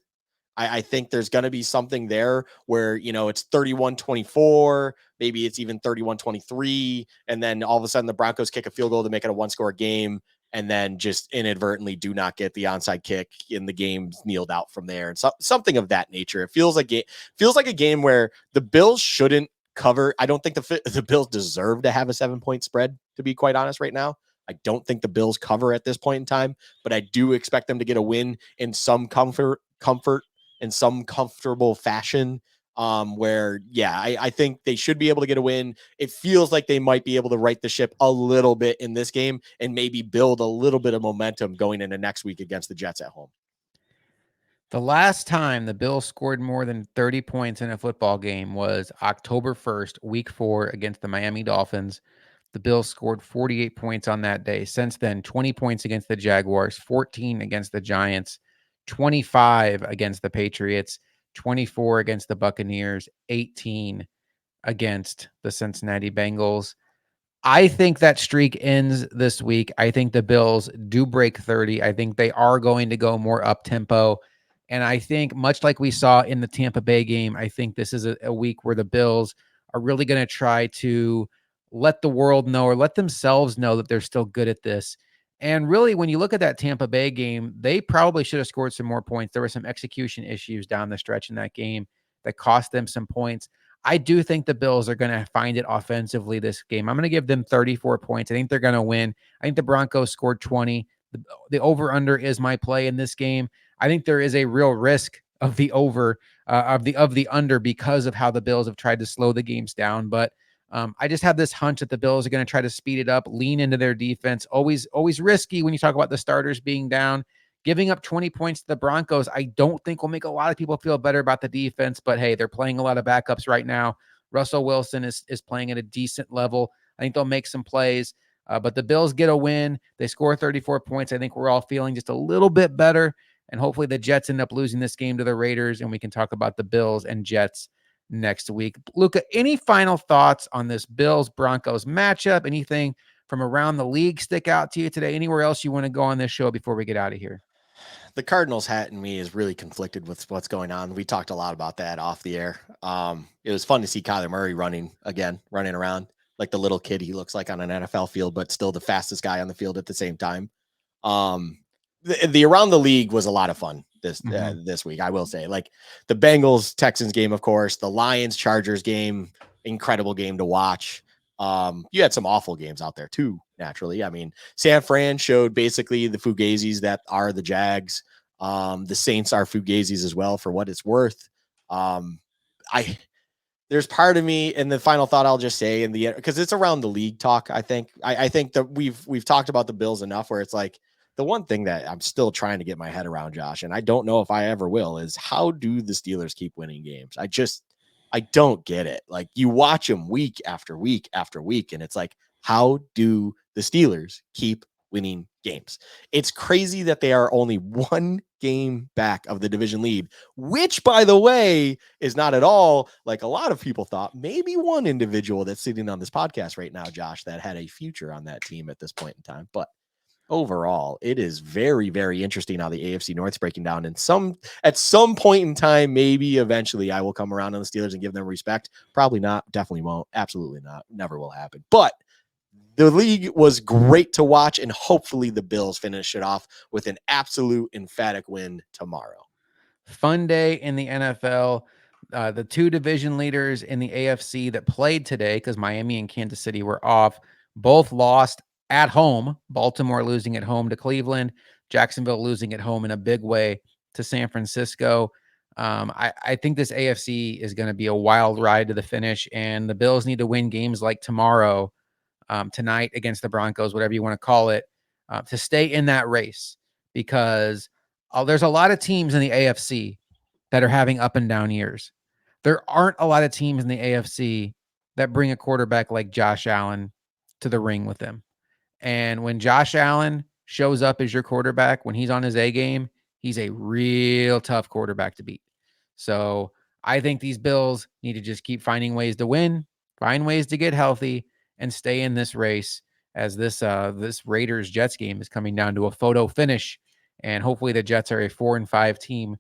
I think there's going to be something there where, it's 31-24, maybe it's even 31-23. And then all of a sudden the Broncos kick a field goal to make it a 1-score game. And then just inadvertently do not get the onside kick in the game's kneeled out from there. And something of that nature. It feels like a game where the Bills shouldn't cover. I don't think the Bills deserve to have a 7-point spread, to be quite honest right now. I don't think the Bills cover at this point in time, but I do expect them to get a win in some comfort in some comfortable fashion. I think they should be able to get a win. It feels like they might be able to right the ship a little bit in this game and maybe build a little bit of momentum going into next week against the Jets at home. The last time the Bills scored more than 30 points in a football game was October 1st, week 4 against the Miami Dolphins. The Bills scored 48 points on that day. Since then, 20 points against the Jaguars, 14 against the Giants, 25 against the Patriots, 24 against the Buccaneers, 18 against the Cincinnati Bengals. I think that streak ends this week. I think the Bills do break 30. I think they are going to go more up tempo. And I think, much like we saw in the Tampa Bay game, I think this is a week where the Bills are really going to try to let the world know or let themselves know that they're still good at this. And really, when you look at that Tampa Bay game, they probably should have scored some more points. There were some execution issues down the stretch in that game that cost them some points. I do think the Bills are going to find it offensively this game. I'm going to give them 34 points. I think they're going to win. I think the Broncos scored 20. The over-under is my play in this game. I think there is a real risk of the over of the under because of how the Bills have tried to slow the games down. But I just have this hunch that the Bills are going to try to speed it up, lean into their defense. Always risky when you talk about the starters being down. Giving up 20 points to the Broncos, I don't think will make a lot of people feel better about the defense. But hey, they're playing a lot of backups right now. Russell Wilson is playing at a decent level. I think they'll make some plays. But the Bills get a win. They score 34 points. I think we're all feeling just a little bit better. And hopefully the Jets end up losing this game to the Raiders, and we can talk about the Bills and Jets next week. Luka, any final thoughts on this Bills-Broncos matchup? Anything from around the league stick out to you today? Anywhere else you want to go on this show before we get out of here? The Cardinals hat in me is really conflicted with what's going on. We talked a lot about that off the air. It was fun to see Kyler Murray running around like the little kid he looks like on an NFL field, but still the fastest guy on the field at the same time. The around the league was a lot of fun this week. I will say, like the Bengals Texans game, of course, the Lions Chargers game, incredible game to watch. You had some awful games out there too, naturally. I mean, San Fran showed basically the Fugazis that are the Jags. The Saints are Fugazis as well, for what it's worth. There's part of me, and the final thought I'll just say in the end, because it's around the league talk. I think that we've talked about the Bills enough where it's like the one thing that I'm still trying to get my head around, Josh, and I don't know if I ever will, is how do the Steelers keep winning games? I don't get it. Like you watch them week after week after week, and it's like, how do the Steelers keep winning games? It's crazy that they are only one game back of the division lead, which, by the way, is not at all like a lot of people thought. Maybe one individual that's sitting on this podcast right now, Josh, that had a future on that team at this point in time. But overall, it is very, very interesting how the AFC North's breaking down. And at some point in time, maybe eventually I will come around on the Steelers and give them respect. Probably not. Definitely won't. Absolutely not. Never will happen. But the league was great to watch, and hopefully the Bills finish it off with an absolute emphatic win tomorrow. Fun day in the NFL. The two division leaders in the AFC that played today, because Miami and Kansas City were off, both lost at home. Baltimore losing at home to Cleveland, Jacksonville losing at home in a big way to San Francisco. I think this AFC is going to be a wild ride to the finish, and the Bills need to win games like tomorrow, tonight against the Broncos, whatever you want to call it, to stay in that race, because there's a lot of teams in the AFC that are having up and down years. There aren't a lot of teams in the AFC that bring a quarterback like Josh Allen to the ring with them. And when Josh Allen shows up as your quarterback, when he's on his A game, he's a real tough quarterback to beat. So I think these Bills need to just keep finding ways to win, find ways to get healthy, and stay in this race, as this Raiders Jets game is coming down to a photo finish. And hopefully the Jets are a 4-5 team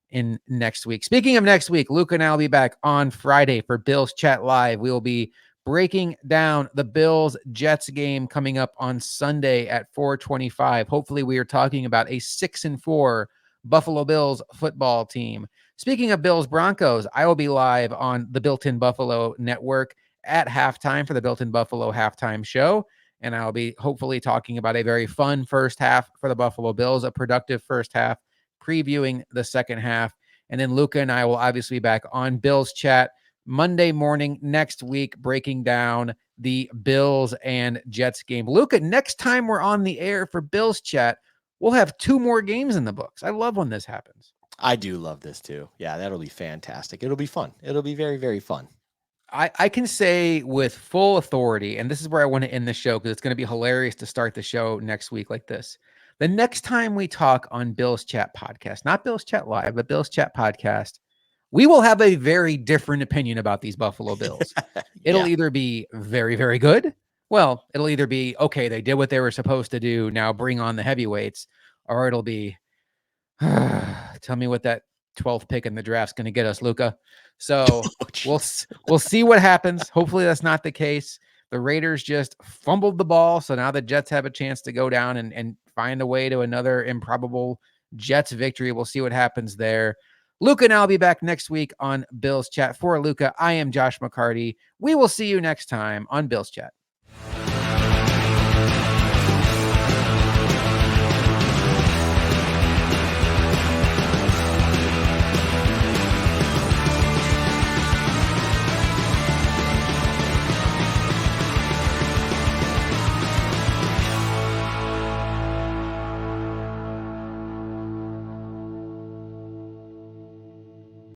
in next week. Speaking of next week, Luka and I will be back on Friday for Bills Chat Live. We will be breaking down the Bills Jets game coming up on Sunday at 4:25. Hopefully we are talking about a 6-4 Buffalo Bills football team. Speaking of Bills Broncos, I will be live on the Built-in Buffalo network at halftime for the Built-in Buffalo halftime show. And I'll be hopefully talking about a very fun first half for the Buffalo Bills, a productive first half, previewing the second half. And then Luka and I will obviously be back on Bills Chat Monday morning next week, breaking down the Bills and Jets game. Luka, next time we're on the air for Bills Chat, we'll have 2 more games in the books. I love when this happens. I do love this too. Yeah, that'll be fantastic. It'll be fun. It'll be very, very fun. I can say with full authority, and this is where I want to end the show because it's going to be hilarious to start the show next week like this. The next time we talk on Bill's Chat Podcast, not Bill's Chat Live, but Bill's Chat Podcast, we will have a very different opinion about these Buffalo Bills. It'll either be very, very good. Well, it'll either be, okay, they did what they were supposed to do. Now bring on the heavyweights. Or it'll be, tell me what that 12th pick in the draft's going to get us, Luka. So we'll see what happens. Hopefully that's not the case. The Raiders just fumbled the ball, so now the Jets have a chance to go down and find a way to another improbable Jets victory. We'll see what happens there. Luka and I'll be back next week on Bills Chat. For Luka, I am Josh McCarty. We will see you next time on Bills Chat.